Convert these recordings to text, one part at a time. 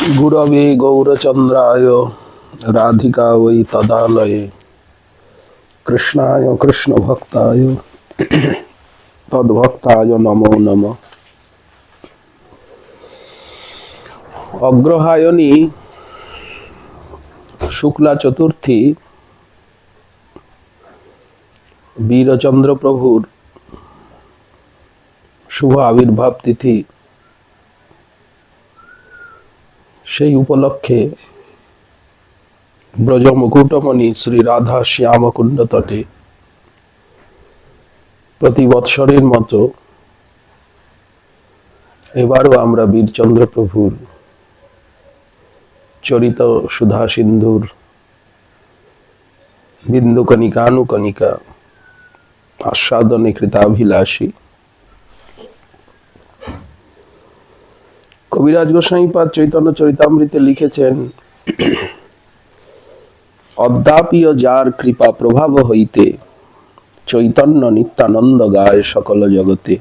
गुरवे गौरचंद्राय राधिकावै तदालये कृष्णाय कृष्णभक्ताय तद्भक्ताय नमो नमः। अग्रहायणी शुक्ला चतुर्थी वीरचंद्र प्रभुर शुभ आविर्भाव तिथि। সেই উপলক্ষে ব্রজ মুকুটমণি শ্রী রাধা শ্যাম কুণ্ড তটে প্রতি বৎসরের মতো এবারও আমরা বীরচন্দ্র প্রভুর চরিত সুধা সিন্ধুর বিন্দু কণিকানুকণিকা আস্বাদনে কৃতাভিলাষী কবিরাজ গোস্বামীপাদ চৈতন্য চরিতামৃতে লিখেছেন, অদ্যাপিও যার কৃপা প্রভাব হইতে চৈতন্য নিত্যানন্দ গায় সকল জগতে,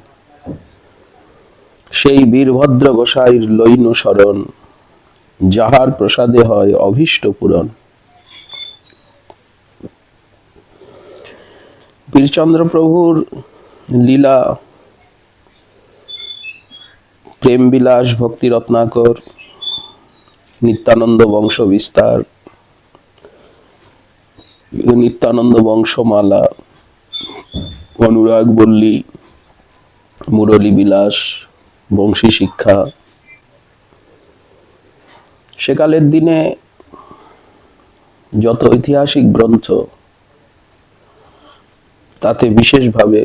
সেই বীরভদ্র গোসাইর লইন শরণ, যাহার প্রসাদে হয় অভীষ্ট পূরণ। বীরচন্দ্র প্রভুর লীলা, প্রেম বিলাস, ভক্তি রত্নাকর, নিত্যানন্দ বংশ বিস্তার, নিত্যানন্দ বংশমালা, অনুরাগ বল্লী, মুরলী বিলাস, বংশী শিক্ষা, সেকালের দিনে যত ঐতিহাসিক গ্রন্থ তাতে বিশেষভাবে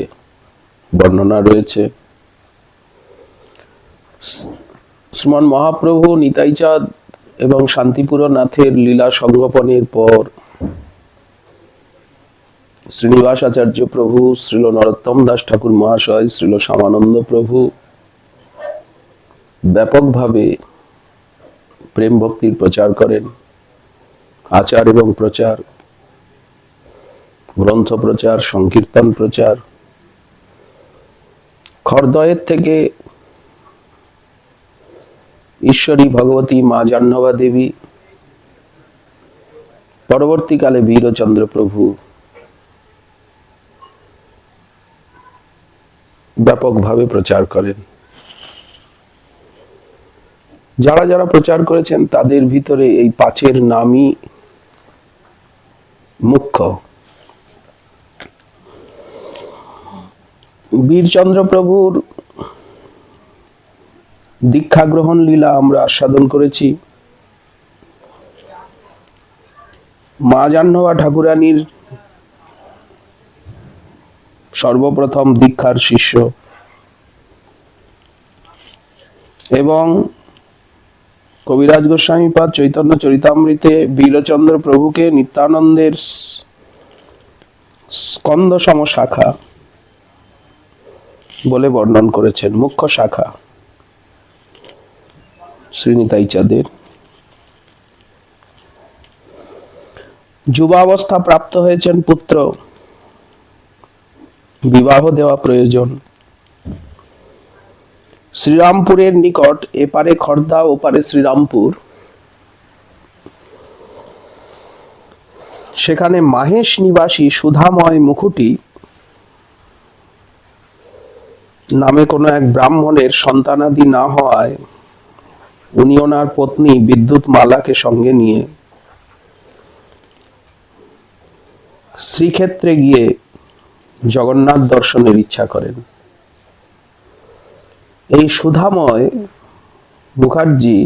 বর্ণনা রয়েছে। শ্রীমান মহাপ্রভু নিতাইচাঁদ এবং শান্তিপুর নাথের লীলা সংগোপনের পর শ্রীনিবাস আচার্য প্রভু, শ্রীল নরোত্তম দাস ঠাকুর মহাশয়, শ্রীল শ্যামানন্দ প্রভু ব্যাপকভাবে প্রেম ভক্তির প্রচার করেন। আচার এবং প্রচার, গ্রন্থ প্রচার, সংকীর্তন প্রচার। খড়দয়ের থেকে ঈশ্বরী ভগবতী মা জাহ্নবা দেবী, পরবর্তীকালে বীরচন্দ্র প্রভু ব্যাপকভাবে প্রচার করেন। যারা যারা প্রচার করেছেন তাদের ভিতরে এই পাঁচের নামই মুখ্য। বীরচন্দ্র প্রভুর দীক্ষা গ্রহণ লীলা আমরা আস্বাদন করেছি। মা জাহ্নবা ঠাকুরানীর সর্বপ্রথম দীক্ষার শিষ্য এবং কবিরাজ গোস্বামীপাদ চৈতন্য চরিতামৃতে বীরচন্দ্র প্রভুকে নিত্যানন্দের স্কন্দ সম শাখা বলে বর্ণন করেছেন, মুখ্য শাখা শ্রী নিতাইচাঁদের। যুবাবস্থা প্রাপ্ত হয়েছেন পুত্র, বিবাহ দেওয়া প্রয়োজন। শ্রীরামপুরের নিকট, এপারে খর্দা ওপারে শ্রীরামপুর, সেখানে মাহেশ নিবাসী সুধাময় মুখুটি নামে কোনো এক ব্রাহ্মণের সন্তানাদি না হওয়ায় উনি ওনার পত্নী বিদ্যুৎ মালাকে সঙ্গে নিয়ে শ্রীক্ষেত্রে গিয়ে জগন্নাথ দর্শনের ইচ্ছা করেন। এই সুধাময় মুখার্জি,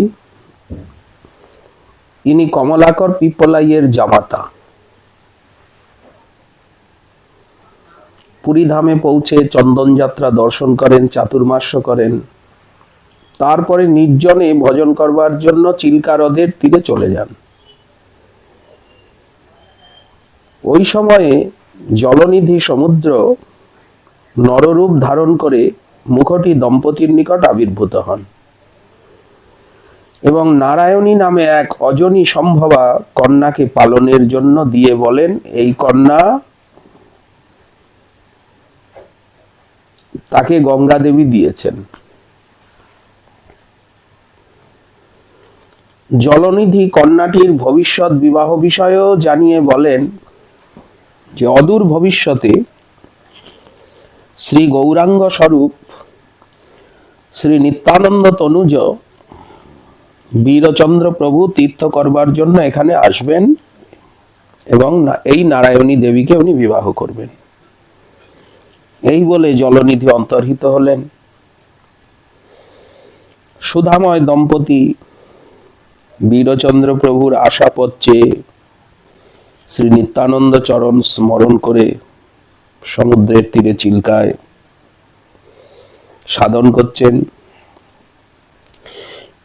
ইনি কমলাকর পিপলাইয়ের জামাতা। পুরী ধামে পৌঁছে চন্দন যাত্রা দর্শন করেন, চাতুর্মাস্য করেন, তারপরে নির্জনে ভজন করবার জন্য চিল্কা হ্রদের তীরে চলে যান। ওই সময়ে জলনিধি সমুদ্র নররূপ ধারণ করে মুখটি দম্পতির নিকট আবির্ভূত হন এবং নারায়ণী নামে এক অজনী সম্ভবা কন্যাকে পালনের জন্য দিয়ে বলেন, এই কন্যা তাকে গঙ্গা দেবী দিয়েছেন। জলনিধি কন্যাটির ভবিষ্যৎ বিবাহ বিষয়েও জানিয়ে বলেন যে অদূর ভবিষ্যতে শ্রী গৌরাঙ্গ স্বরূপ শ্রী নিত্যানন্দ তনুজ বীরচন্দ্র প্রভু তীর্থ করবার জন্য এখানে আসবেন এবং এই নারায়ণী দেবীকে উনি বিবাহ করবেন। এই বলে জলনিধি অন্তর্হিত হলেন। সুধাময় দম্পতি বীরচন্দ্র প্রভুর আশাপথ চেয়ে শ্রী নিত্যানন্দ চরণ স্মরণ করে সমুদ্রের তীরে চিল্কায় সাধন করছেন।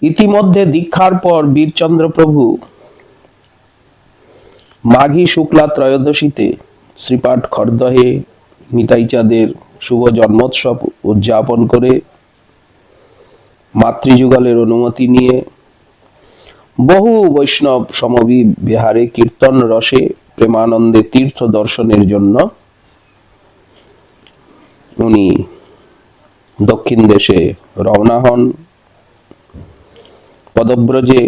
ইতিমধ্যে দীক্ষার পর বীরচন্দ্র প্রভু মাঘী শুক্লা ত্রয়োদশীতে শ্রীপাঠ খড়দহে নিতাইচাঁদের শুভ জন্মোৎসব উদযাপন করে মাতৃযুগলের অনুমতি নিয়ে বহু বৈষ্ণব সমবি বিহারে কীর্তন রসে প্রেমানন্দে তীর্থ দর্শনের জন্য উনি দক্ষিণ দেশে রওনা হন। পদব্রজে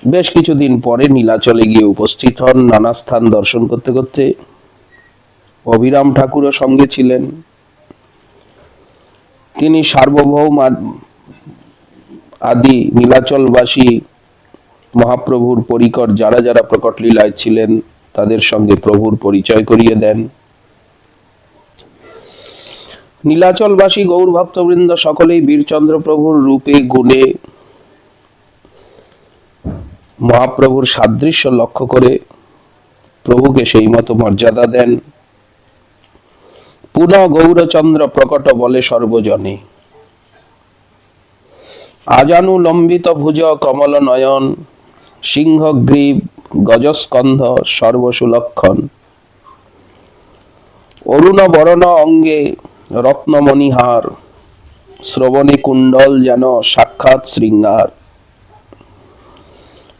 বেশ কিছুদিন পরে নীলাচলে গিয়ে উপস্থিত হন। নানা স্থান দর্শন করতে করতে অভিরাম ঠাকুরও সঙ্গে ছিলেন। তিনি সার্বভৌম আদি নীলাচলবাসী মহাপ্রভুর পরিকর যারা যারা প্রকট লীলায় ছিলেন তাদের সঙ্গে প্রভুর পরিচয় করিয়ে দেন। নীলাচলবাসী গৌর ভক্তবৃন্দ সকলেই বীরচন্দ্র প্রভুর রূপে গুণে মহাপ্রভুর সাদৃশ্য লক্ষ্য করে প্রভুকে সেই মতো মর্যাদা দেন। পুনঃ গৌরচন্দ্র প্রকট বলে সর্বজনে, আজানু লম্বিত ভুজ কমল নয়ন, সিংহগ্রীব গজস্কন্ধ সর্বসুলক্ষণ, অরুণ বরণ অঙ্গে রত্নমণিহার, শ্রবণে কুণ্ডল যেন সাক্ষাৎ শৃঙ্গার,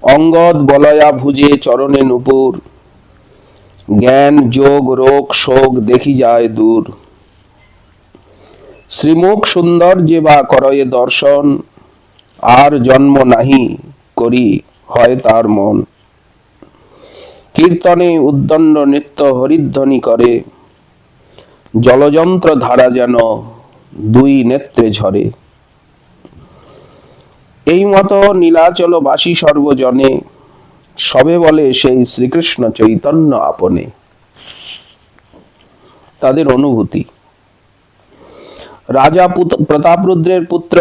অঙ্গদ বলয়া ভুজে চরণে নূপুর, জ্ঞান যোগ রোগ শোক দেখি যায় দূর, শ্রীমুখ সুন্দর যে বা করয়ে দর্শন, আর জন্ম নাহি করি হয় তার মন, কীর্তনে উদ্দণ্ড নৃত্য হরিধ্বনি করে, জলযন্ত্র ধারা যেন দুই নেত্রে ঝরে। এই মতো নীলাচলবাসী সর্বজনে সবে বলে সেই শ্রীকৃষ্ণ চৈতন্য আপনে। তাদের অনুভূতি। রাজা প্রতাপরুদ্রের পুত্র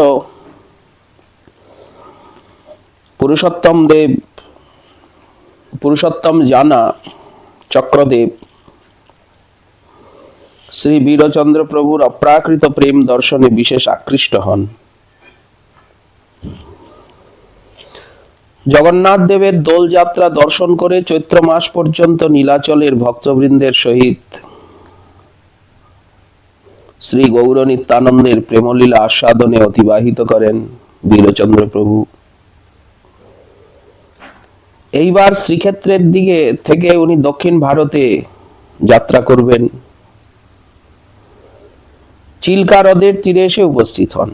পুরুষোত্তম জানা চক্রদেব শ্রী বীরচন্দ্র প্রভুর অপ্রাকৃত প্রেম দর্শনে বিশেষ আকৃষ্ট হন। জগন্নাথ দেবের দোল যাত্রা দর্শন করে চৈত্র মাস পর্যন্ত নীলাচলের ভক্তবৃন্দের সহিত শ্রী গৌর নিত্যানন্দের প্রেমলীলা আস্বাদনে অতিবাহিত করেন বীরচন্দ্র প্রভু। এইবার শ্রীক্ষেত্রের দিকে থেকে উনি দক্ষিণ ভারতে যাত্রা করবেন। চিল্কা হ্রদের তীরে এসে উপস্থিত হন।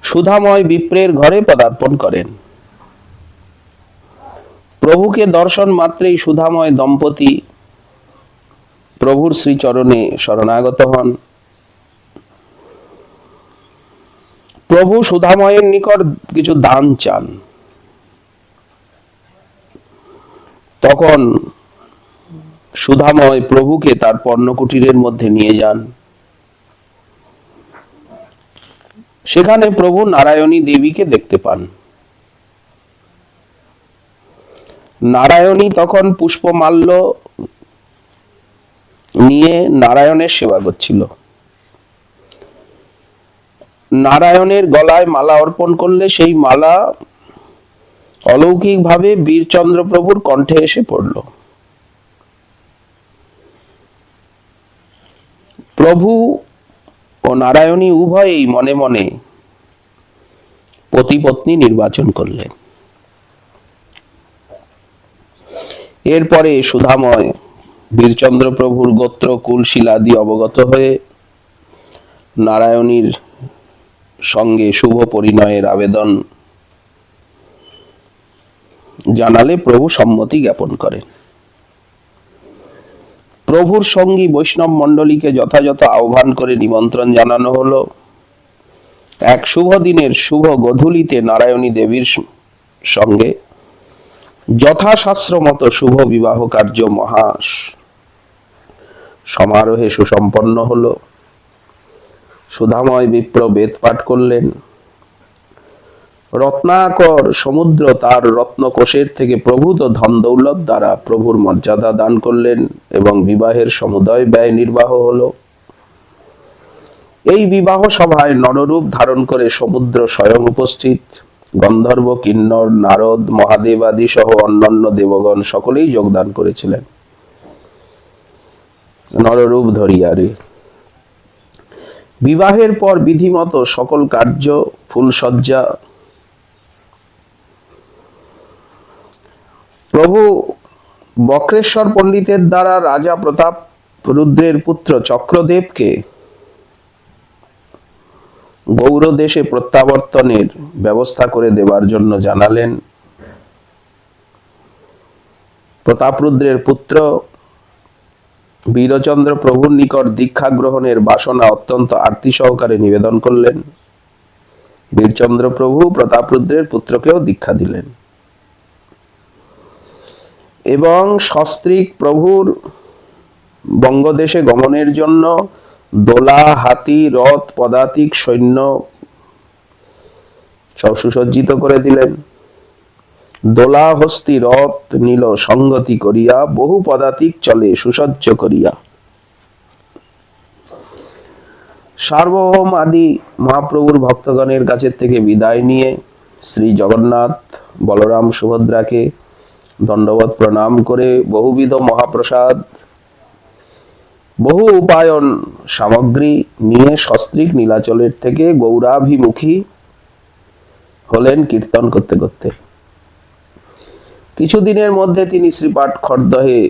সুধাময় বিপ্রের ঘরে পদার্পণ করেন। প্রভুকে দর্শন মাত্রেই সুধাময় দম্পতি প্রভুর শ্রীচরণে শরণাগত হন। প্রভু সুধাময়ের নিকট কিছু দান চান। তখন সুধাময় প্রভুকে তার পর্ণকুটিরের মধ্যে নিয়ে যান। সেখানে প্রভু নারায়ণী দেবীকে দেখতে পান। নারায়ণী তখন পুষ্পমাল্য নিয়ে নারায়ণের সেবা করছিল। নারায়ণের গলায় মালা অর্পণ করলে সেই মালা অলৌকিকভাবে বীরচন্দ্র প্রভুর কণ্ঠে এসে পড়ল। প্রভু ও নারায়ণী উভয়েই মনে মনে পতি পত্নী নির্বাচন করলেন। এরপরে সুধাময় বীরচন্দ্র প্রভুর গোত্র কুলশীলাদি অবগত হয়ে নারায়ণীর সঙ্গে শুভ পরিণয়ের আবেদন জানালে প্রভু সম্মতি জ্ঞাপন করেন। প্রভুর সঙ্গী বৈষ্ণব মণ্ডলীকে যথাযথ আহ্বান করে নিমন্ত্রণ জানানো হলো। এক শুভ দিনের শুভ গোধূলিতে নারায়ণী দেবীর সঙ্গে যথাশাস্ত্র মতো শুভ বিবাহ কার্য মহা সমারোহে সুসম্পন্ন হলো। সুধাময় বিপ্র বেদ পাঠ করলেন। রত্নাকর সমুদ্র তার রত্নকোষের থেকে প্রভূত ধন দৌলত দ্বারা প্রভুর মর্যাদা দান করলেন এবং বিবাহের সমুদয় ব্যয় নির্বাহ হলো। এই বিবাহ সভায় নররূপ ধারণ করে সমুদ্র স্বয়ং উপস্থিত। গন্ধর্ব, কিন্নর, নারদ, মহাদেব আদি সহ অন্যান্য দেবগণ সকলেই যোগদান করেছিলেন নররূপ ধরিয়ারে। বিবাহের পর বিধিমত সকল কার্য ফুলসজ্জা প্রভু বক্রেশ্বর পণ্ডিতের দ্বারা রাজা প্রতাপ রুদ্রের পুত্র চক্রদেবকে গৌর দেশে প্রত্যাবর্তনের ব্যবস্থা করে দেবার জন্য জানালেন। প্রতাপরুদ্রের পুত্র বীরচন্দ্র প্রভুর নিকট দীক্ষা গ্রহণের বাসনা অত্যন্ত আরতি সহকারে নিবেদন করলেন। বীরচন্দ্র প্রভু প্রতাপরুদ্রের পুত্রকেও দীক্ষা দিলেন এবং সস্ত্রীক প্রভুর বঙ্গদেশে গমনের জন্য দোলা, হাতি, রথ, পদাতিক সৈন্য সব সুসজ্জিত করে দিলেন। দোলা হস্তি রথ নীল সংগতি করিয়া বহু পদাতিক চলে সুসজ্জ করিয়া। সার্বভৌম আদি মহাপ্রভুর ভক্তগণের কাছে থেকে বিদায় নিয়ে শ্রী জগন্নাথ বলরাম সুভদ্রাকে দণ্ডবত প্রণাম করে বহুবিধ মহাপ্রসাদ বহু উপায়ন সামগ্রী নিয়ে সস্ত্রীক নীলাচলের থেকে গৌরাভিমুখী হলেন কীর্তন করতে করতে। কিছুদিনের মধ্যে তিনি শ্রীপাঠ খড়দহে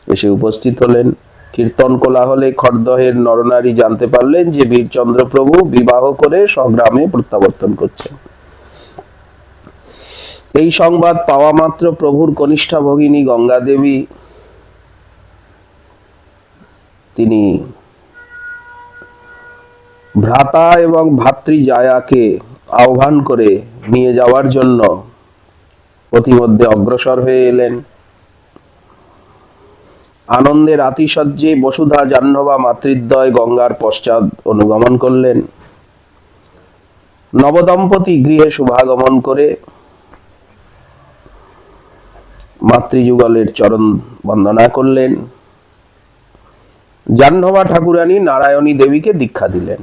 এসে উপস্থিত হলেন। কীর্তন কোলাহলে খড়দহের নরনারী জানতে পারলেন যে বীরচন্দ্র প্রভু বিবাহ করে স্বগ্রামে প্রত্যাবর্তন করছেন। এই সংবাদ পাওয়া মাত্র প্রভুর কনিষ্ঠা ভগিনী গঙ্গা দেবী তিনি ভ্রাতা এবং ভাতৃ জায়াকে আহ্বান করে নিয়ে যাওয়ার জন্য প্রতিমধ্যে অগ্রসর হয়ে এলেন। আনন্দের আতিশয্যে বসুধা জাহ্নবা মাতৃদ্বয় গঙ্গার পশ্চাৎ অনুগমন করলেন। নবদম্পতি গৃহে শুভাগমন করে মাতৃযুগলের চরণ বন্দনা করলেন। জাহ্নবা ঠাকুরানী নারায়ণী দেবীকে দীক্ষা দিলেন।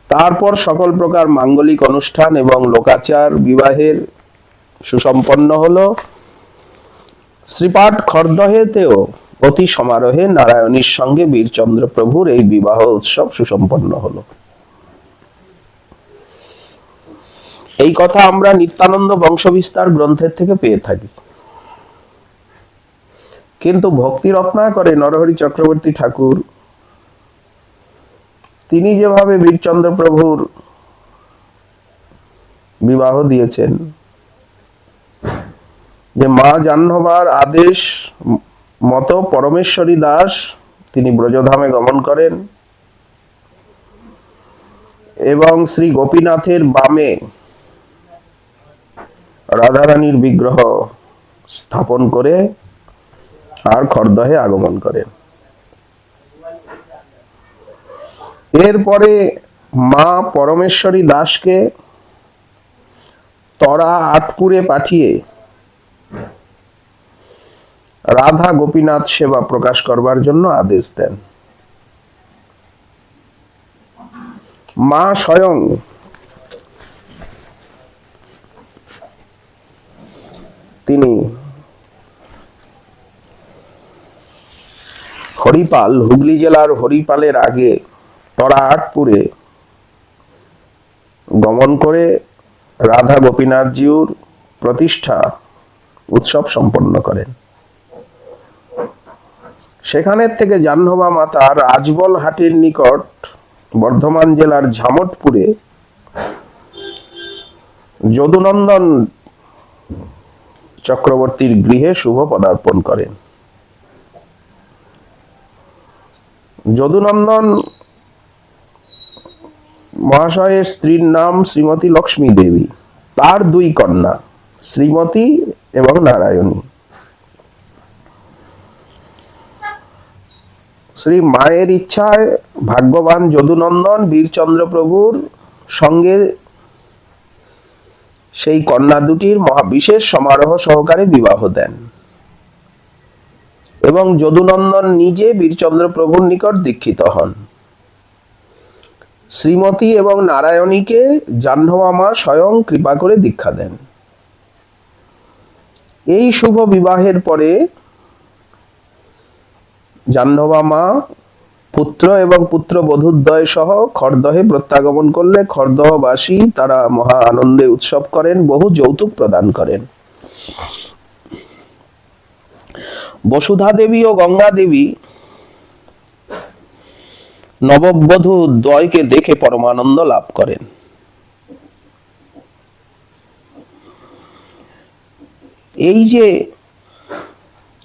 তারপর সকল প্রকার মাঙ্গলিক অনুষ্ঠান এবং লোকাচার বিবাহের সুসম্পন্ন হলো। শ্রীপাঠ খড়দহেতেও অতি সমারোহে নারায়ণীর সঙ্গে বীরচন্দ্র প্রভুর এই বিবাহ উৎসব সুসম্পন্ন হলো। এই কথা আমরা নিত্যানন্দ বংশবিস্তার গ্রন্থের থেকে পেয়ে থাকি। কিন্তু ভক্তি রত্নাকরে নরহরি চক্রবর্তী ঠাকুর তিনি যেভাবে বীরচন্দ্র প্রভুর বিবাহ দিয়েছেন, যে মা জাহ্নবার আদেশ মতো পরমেশ্বরী দাস তিনি ব্রজধামে গমন করেন এবং শ্রী গোপীনাথের বামে রাধারানীর বিগ্রহ স্থাপন করে আর খড়দহে আগমন করেন। এরপরে মা পরমেশ্বরী দাসকে তরা আটপুরে পাঠিয়ে রাধা গোপীনাথ সেবা প্রকাশ করবার জন্য আদেশ দেন। মা স্বয়ং তিনি হরিপাল, হুগলি জেলার হরিপালের আগে তরাহাটপুরে গমন করে রাধা গোপীনাথজিউর প্রতিষ্ঠা উৎসব সম্পন্ন করেন। সেখানের থেকে জাহ্নবা মাতা রাজবল হাটের নিকট বর্ধমান জেলার ঝামটপুরে যদুনন্দন চক্রবর্তীর গৃহে শুভ পদার্পণ করেন। যদুনন্দন মহাশয়ের স্ত্রীর নাম শ্রীমতী লক্ষ্মী দেবী, তার দুই কন্যা শ্রীমতী এবং নারায়ণী। শ্রী মায়ের ইচ্ছায় ভাগ্যবান যদুনন্দন বীরচন্দ্র প্রভুর সঙ্গে সেই কন্যা দুটির বিশেষ সমারোহ সহকারে বিবাহ দেন এবং যদুনন্দন নিজে বীরচন্দ্র প্রভুর নিকট দীক্ষিত হন। শ্রীমতী এবং নারায়ণীকে জাহ্নবী স্বয়ং কৃপা করে দীক্ষা দেন। এই শুভ বিবাহের পরে জাহ্নবী পুত্র এবং পুত্রবধূদ্বয় সহ খড়দহে প্রত্যাগমন করলে খড়দহবাসী তারা মহা আনন্দে উৎসব করেন, বহু যৌতুক প্রদান করেন। বসুধা দেবী ও গঙ্গা দেবী নববধূ দ্বয়কে দেখে পরমানন্দ লাভ করেন। এই যে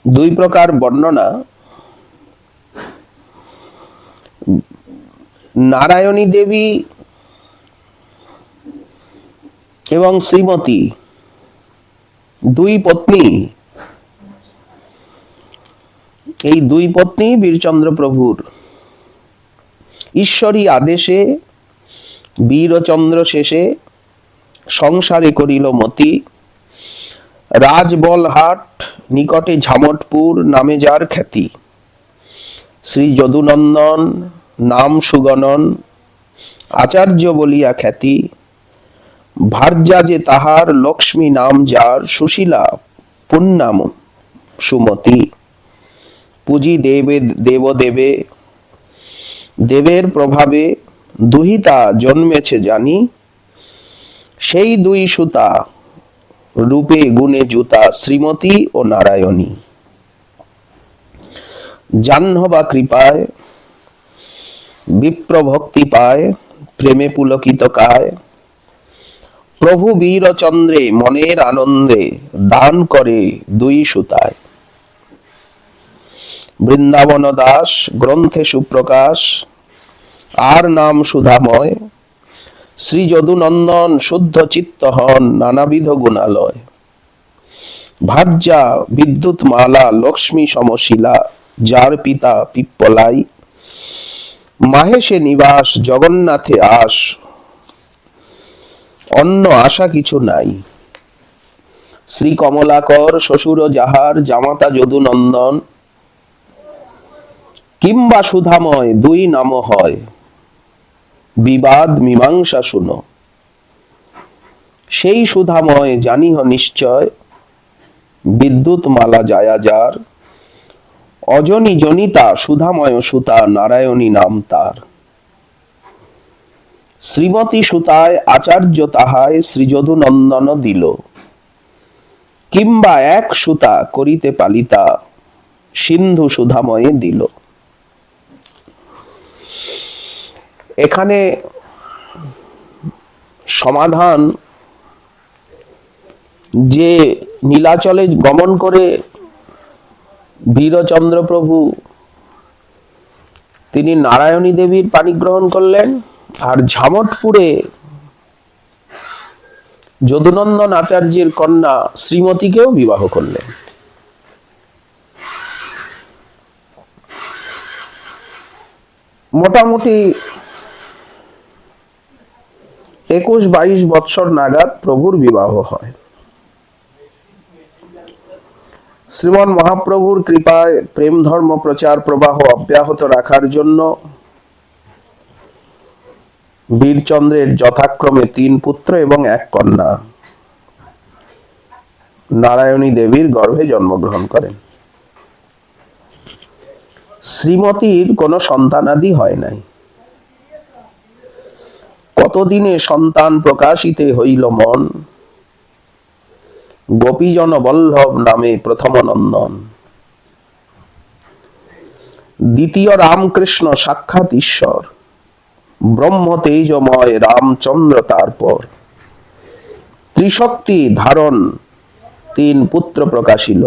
দুই প্রকার বর্ণনা, নারায়ণী দেবী এবং শ্রীমতী দুই পত্নী, এই দুই পত্নী বীরচন্দ্র প্রভুর ঈশ্বরী আদেশে বীরচন্দ্র শেষে সংসারে করিল মতি। রাজবলহাট নিকটে ঝামটপুর নামে যার খ্যাতি। শ্রী যদুনন্দন নাম সুগণন আচার্য বলিয়া খ্যাতি। ভার্যা যে তাহার লক্ষ্মী নাম যার সুশীলা পুণ্যাম সুমতি। পুঁজি দেবে দেবদেবে দেবের প্রভাবে দুহিতা জন্মেছে জানি। সেই দুই সুতা রূপে গুণে জুতা শ্রীমতী ও নারায়ণী। জাহ্নবা কৃপায় বিপ্র ভক্তি পায় প্রেমে পুলকিত কায়। প্রভু বীরচন্দ্রে মনের আনন্দে দান করে দুই সুতায়। বৃন্দাবন দাস গ্রন্থে সুপ্রকাশ আর নাম সুধাময়। শ্রী যদুনন্দন শুদ্ধ চিত্ত হন নানাবিধ গুণালয়। ভার্যা বিদ্যুৎ মালা লক্ষ্মী সমশিলা যার পিতা পিপ্পলাই। মাহেশে নিবাস জগন্নাথে আস অন্য আশা কিছু নাই। শ্রী কমলাকর শ্বশুর যাহার জামাতা যদুনন্দন। কিংবা সুধাময় দুই নাম হয় বিবাদ মীমাংসা শুনো। সেই সুধাময় জানিহ নিশ্চয় বিদ্যুৎ মালা যায়া যার। অজনী জনিতা সুধাময় সুতা নারায়ণী নাম তার। শ্রীমতী সুতায় আচার্য তাহায় শ্রী যদুনন্দন দিল। কিংবা এক সুতা করিতে পালিতা সিন্ধু সুধাময়ে দিল। এখানে সমাধান যে নীলাচলে গমন করে বীরচন্দ্র প্রভু তিনি নারায়ণী দেবীর পানি গ্রহণ করলেন, আর ঝামটপুরে যদুনন্দন আচার্যের কন্যা শ্রীমতীকেও বিবাহ করলেন। মোটামুটি 21-22 বৎসর নাগাদ প্রভুর বিবাহ হয়। শ্রীমন মহাপ্রভুর কৃপায় প্রেম ধর্ম প্রচার প্রবাহ অব্যাহত রাখার জন্য বীরচন্দ্রের যথাক্রমে 3 পুত্র এবং 1 কন্যা নারায়ণী দেবীর গর্ভে জন্মগ্রহণ করেন। শ্রীমতীর কোনো সন্তানাদি হয় নাই। কতদিনে সন্তান প্রকাশিতে হইল মন। গোপীজন বল্লভ নামে প্রথম নন্দন। দ্বিতীয় রামকৃষ্ণ সাক্ষাৎ ঈশ্বর। ব্রহ্ম তেজময় রামচন্দ্র তারপর ত্রিশক্তি ধারণ 3 পুত্র প্রকাশিল,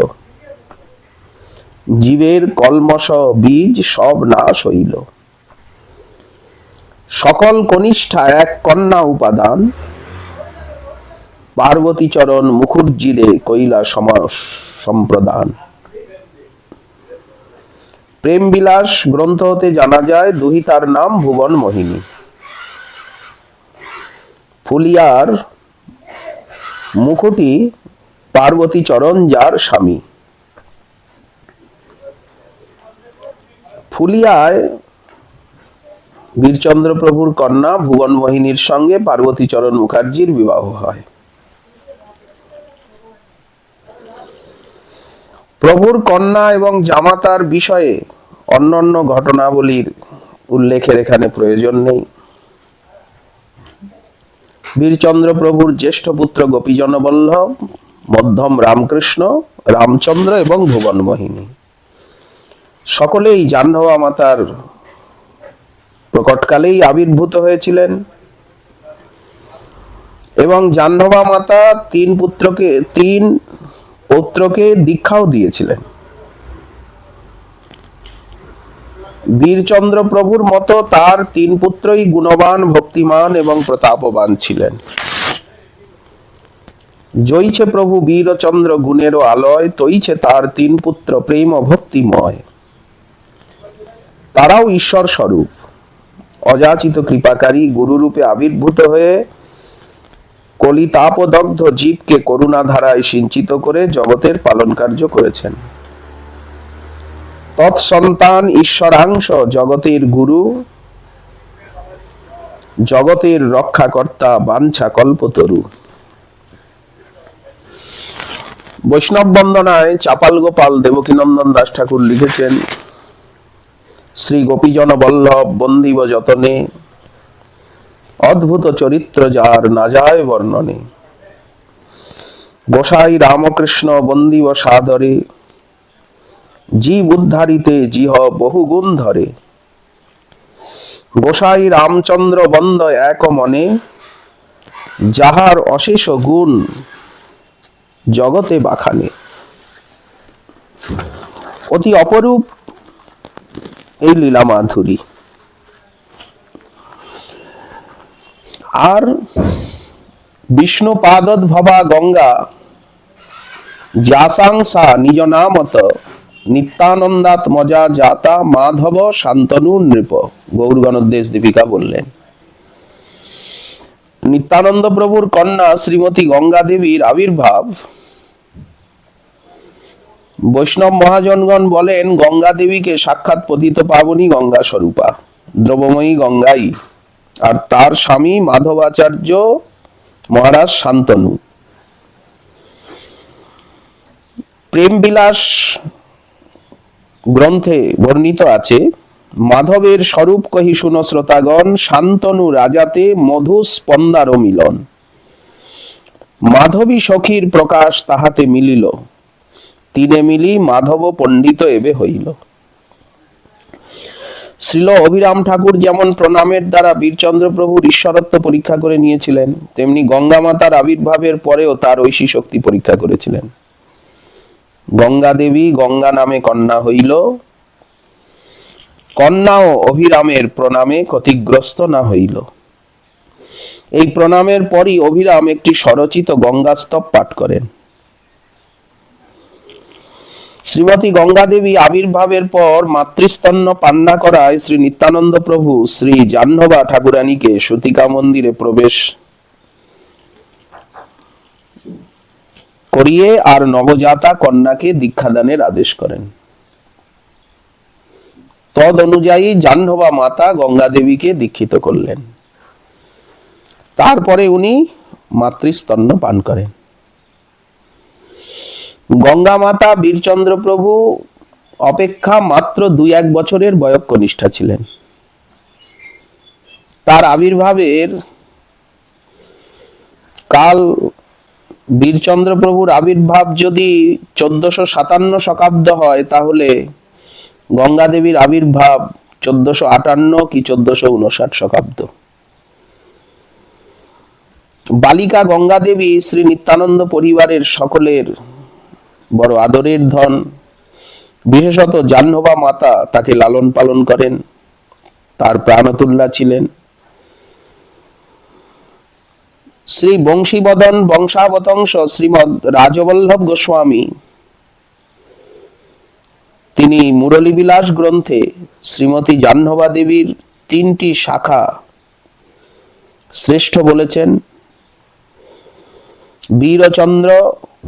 জীবের কলমশ বীজ সব নাশ হইল। সকল কনিষ্ঠা এক কন্যা উপাদান, পার্বতী চরণ মুখুজ্জিরে কইলা সম্প্রদান। প্রেম বিলাস গ্রন্থ হতে জানা যায় দুহিতার নাম ভুবন মোহিনী। ফুলিয়ার মুকুটি পার্বতী চরণ যার স্বামী। ফুলিয়ায় বীরচন্দ্র প্রভুর কন্যা ভুবন মোহিনীর সঙ্গে পার্বতী চরণ মুখার্জির বিবাহ হয়। প্রভুর কন্যা এবং জামাতার বিষয়ে অন্যান্য ঘটনাবলীর উল্লেখের এখানে প্রয়োজন নেই। বীরচন্দ্র প্রভুর জ্যেষ্ঠ পুত্র গোপীজন বল্লভ, মধ্যম রামকৃষ্ণ, রামচন্দ্র এবং ভুবন মোহিনী সকলেই জাহ্নবা মাতার প্রকটকালেই আবির্ভূত হয়েছিলেন এবং জাহ্নবা মাতা 3 পুত্রকে দীক্ষাও দিয়েছিলেন। বীরচন্দ্র প্রভুর মতো তার 3 পুত্রই গুণবান, ভক্তিমান এবং প্রতাপবান ছিলেন। জয়ছে প্রভু বীরচন্দ্র গুণেরও আলয়, তৈছে তার 3 পুত্র প্রেম ভক্তিময়। তারাও ঈশ্বর স্বরূপ, অযাচিত কৃপাকারী গুরুরূপে আবির্ভূত হয়ে কলিতাপদগ্ধ জীবকে করুণা ধারায় সিঞ্চিত করে জগতের পালন কার্য করেছেন। তৎসন্তান ঈশ্বরাংশ জগতের গুরু, জগতের রক্ষাকর্তা বাঞ্ছা কল্পতরু। বৈষ্ণব বন্দনায় চাপাল গোপাল দেবকীনন্দন দাস ঠাকুর লিখেছেন, শ্রী গোপীজন বল্লভ বন্দিব যতনে, অদ্ভুত চরিত্র যার না যায় বর্ণনে। গোসাই রামকৃষ্ণ বন্দিব সাদরে, জীব উদ্ধারিতে জিহ বহু গুণ ধরে। গোসাই রামচন্দ্র বন্দ এক মনে, যাহার অশেষ গুণ জগতে বাখানে। অতি অপরূপ এই লীলা মাধুরী। আর বিষ্ণু পাদোদ্ভবা গঙ্গা জাসাংসা নিজ নামত, নিত্যানন্দাত মজা জাতা মাধব শান্তনু নৃপ। গৌর গণোদ্দেশ দীপিকা বললেন, নিত্যানন্দ প্রভুর কন্যা শ্রীমতী গঙ্গা দেবীর আবির্ভাব। বৈষ্ণব মহাজনগণ বলেন, গঙ্গা দেবীকে সাক্ষাৎ পতিত পাবনী গঙ্গা স্বরূপা, দ্রবময়ী গঙ্গাই, আর তার স্বামী মাধবাচার্য মহারাজ শান্তনু। প্রেম বিলাস গ্রন্থে বর্ণিত আছে, মাধবের স্বরূপ কহি শুনো শ্রোতাগণ, শান্তনু রাজাতে মধু স্পন্দার মিলন। মাধবী সখীর প্রকাশ তাহাতে মিলিল, তিনে মিলি মাধব পণ্ডিত এবে হইল। শ্রীল অভিরাম ঠাকুর যেমন প্রণামের দ্বারা বীরচন্দ্র প্রভুর ঈশ্বরত্ব পরীক্ষা করে নিয়েছিলেন, তেমনি গঙ্গা মাতার আবির্ভাবের পরেও তার ঐশী শক্তি পরীক্ষা করেছিলেন। গঙ্গা দেবী গঙ্গা নামে কন্যা হইল, কন্যাও অভিরামের প্রণামে ক্ষতিগ্রস্ত না হইল। এই প্রণামের পরই অভিরাম একটি স্বরচিত গঙ্গাস্তব পাঠ করেন। শ্রীমতী গঙ্গা দেবী আবির্ভাবের পর মাতৃস্তন্য পান না করায় শ্রী নিত্যানন্দ প্রভু শ্রী জাহ্নবা ঠাকুরানীকে সতিকা মন্দিরে প্রবেশ করিয়ে আর নবজাতা কন্যাকে দীক্ষাদানের আদেশ করেন। তদ অনুযায়ী জাহ্নবা মাতা গঙ্গা দেবীকে দীক্ষিত করলেন। তারপরে উনি মাতৃস্তন্য পান করেন। গঙ্গা মাতা বীরচন্দ্র প্রভু অপেক্ষা মাত্র 2-1 বছরের বয়ঃকনিষ্ঠা ছিলেন। তার আবির্ভাবের কাল, বীরচন্দ্র প্রভুর আবির্ভাব যদি 1457 শতাব্দ হয়, তাহলে গঙ্গা দেবীর আবির্ভাব 1458 কি 1459 শকাব্দ। বালিকা গঙ্গা দেবী শ্রী নিত্যানন্দ পরিবারের সকলের বড় আদরের ধন। বিশেষত জাহ্নবা মাতা তাকে লালন পালন করেন, তার প্রাণতুল্যা ছিলেন। শ্রী বংশীবদন বংশাবতংশ শ্রীমৎ রাজবল্লভ গোস্বামী তিনি মুরলী বিলাস গ্রন্থে শ্রীমতী জাহ্নবা দেবীর 3টি শাখা শ্রেষ্ঠ বলেছেন। বীরচন্দ্র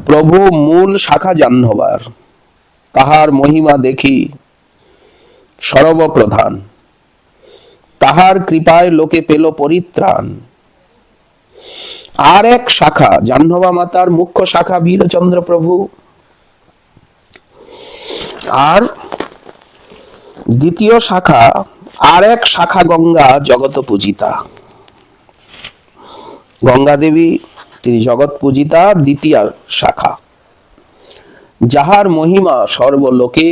প্রভু মূল শাখা জাহ্নবার, তাহার মহিমা দেখি সর্বপ্রধান, তাহার কৃপায় লোকে পেল পরিত্রাণ। আর এক শাখা জাহ্নবা মাতার মুখ্য শাখা বীরচন্দ্র প্রভু, আর দ্বিতীয় শাখা আর এক শাখা গঙ্গা জগত পূজিতা। গঙ্গা দেবী তিনি জগৎ পূজিতা দ্বিতীয় শাখা, যাহার মহিমা সর্বলোকে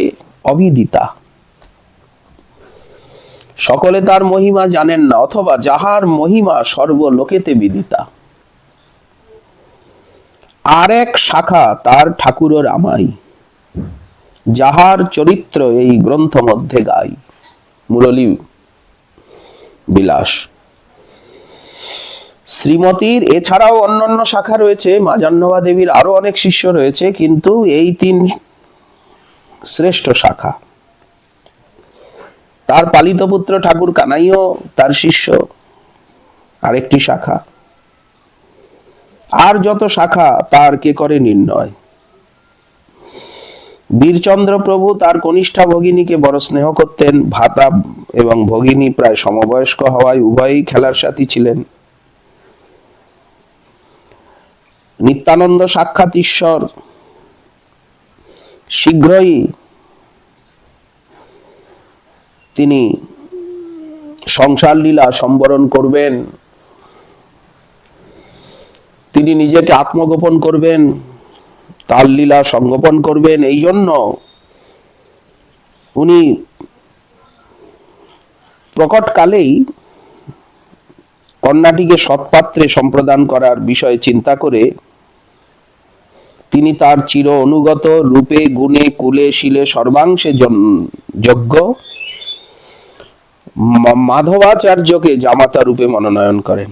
অবিদিতা। সকলে তার মহিমা জানেন না, অথবা যাহার মহিমা সর্বলোকেতে বিদিতা। আর এক শাখা তার ঠাকুর রামাই, যাহার চরিত্র এই গ্রন্থ মধ্যে গাই। মুরলী বিলাস। শ্রীমতীর এছাড়াও অন্যান্য শাখা রয়েছে, মা জাহ্নবা দেবীর আরো অনেক শিষ্য রয়েছে, কিন্তু এই 3 শ্রেষ্ঠ শাখা। তার পালিত পুত্র ঠাকুর কানাইও তার শিষ্য, আরেকটি শাখা। আর যত শাখা তার কে করে নির্ণয়। বীরচন্দ্র প্রভু তার কনিষ্ঠা ভগিনীকে বড় স্নেহ করতেন। ভাতা এবং ভগিনী প্রায় সমবয়স্ক হওয়ায় উভয়ই খেলার সাথী ছিলেন। নিত্যানন্দ সাক্ষাৎ ঈশ্বর শীঘ্রই তিনি সংসার লীলা সম্বরণ করবেন, তিনি নিজেকে আত্মগোপন করবেন, তার লীলা সংগোপন করবেন। এই জন্য উনি প্রকটকালেই কন্যাটিকে সৎপাত্রে সম্প্রদান করার বিষয়ে চিন্তা করে তিনি তার চির অনুগত রূপে গুণে কুলে শিলে সর্বাংশে যোগ্য মাধবাচার্যকে জামাতা রূপে মনোনয়ন করেন।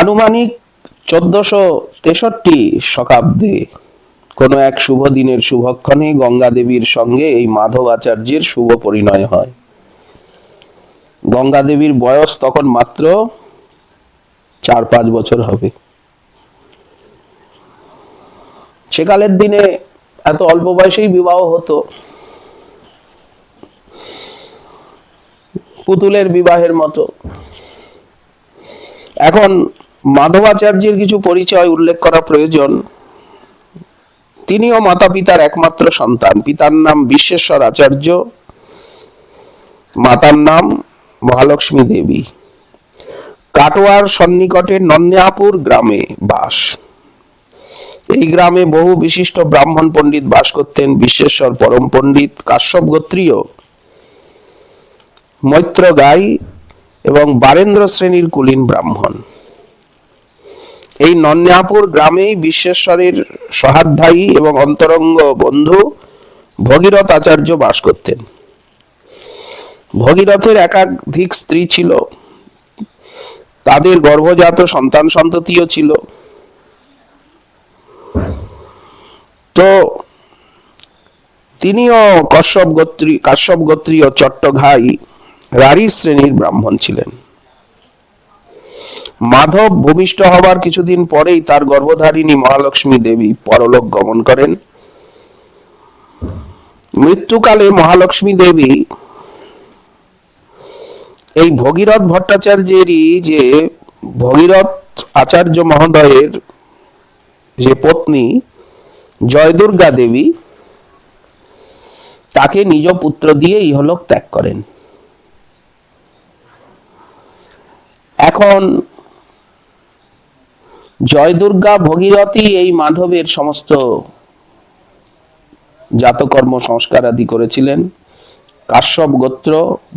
আনুমানিক 1463 শকাব্দে কোন এক শুভ দিনের শুভক্ষণে গঙ্গা দেবীর সঙ্গে এই মাধবাচার্যের শুভ পরিণয় হয়। গঙ্গা দেবীর বয়স তখন মাত্র 4-5 বছর হবে। সেকালের দিনে এত অল্প বয়সেই বিবাহ হতো, পুতুলের বিবাহের মতো। এখন মাধবাচার্যের কিছু পরিচয় উল্লেখ করা প্রয়োজন। তিনিও মাতা পিতার একমাত্র সন্তান। পিতার নাম বিশ্বেশ্বর আচার্য, মাতার নাম মহালক্ষ্মী দেবী। কাটোয়ার সন্নিকটে নন্যাপুর গ্রামে বাস। এই গ্রামে বহু বিশিষ্ট ব্রাহ্মণ পণ্ডিত বাস করতেন। বিশ্বেশ্বর পরম পণ্ডিত, কাশ্যপ গোত্রীয়, মৈত্র গাই এবং বারেন্দ্র শ্রেণীর কুলীন ব্রাহ্মণ। এই নন্যাপুর গ্রামেই বিশ্বেশ্বরের সহাধ্যায়ী এবং অন্তরঙ্গ বন্ধু ভগীরথ আচার্য বাস করতেন। ভগীরথের একাধিক স্ত্রী ছিল, তাদের গর্ভজাত সন্তান সন্ততিও ছিল। তো তিনিও কাশ্যপ গোত্রীয় চট্টঘাই রাঢ়ী শ্রেণীর ব্রাহ্মণ ছিলেন। মাধব ভূমিষ্ঠ হবার কিছুদিন পরেই তার গর্ভধারিণী মহালক্ষ্মী দেবী পরলোক গমন করেন। মৃত্যুকালে মহালক্ষ্মী দেবী এই ভগীরথ ভট্টাচার্যেরই, যে ভগীরথ আচার্য মহোদয়ের যে পত্নী জয়দুর্গা দেবী, তাকে নিজ পুত্র দিয়ে ইহলোক ত্যাগ করেন। এখন জয়দুর্গা ভগীরথী এই মাধবের সমস্ত জাতকর্ম সংস্কার আদি করেছিলেন। কাশ্যপ গোত্র,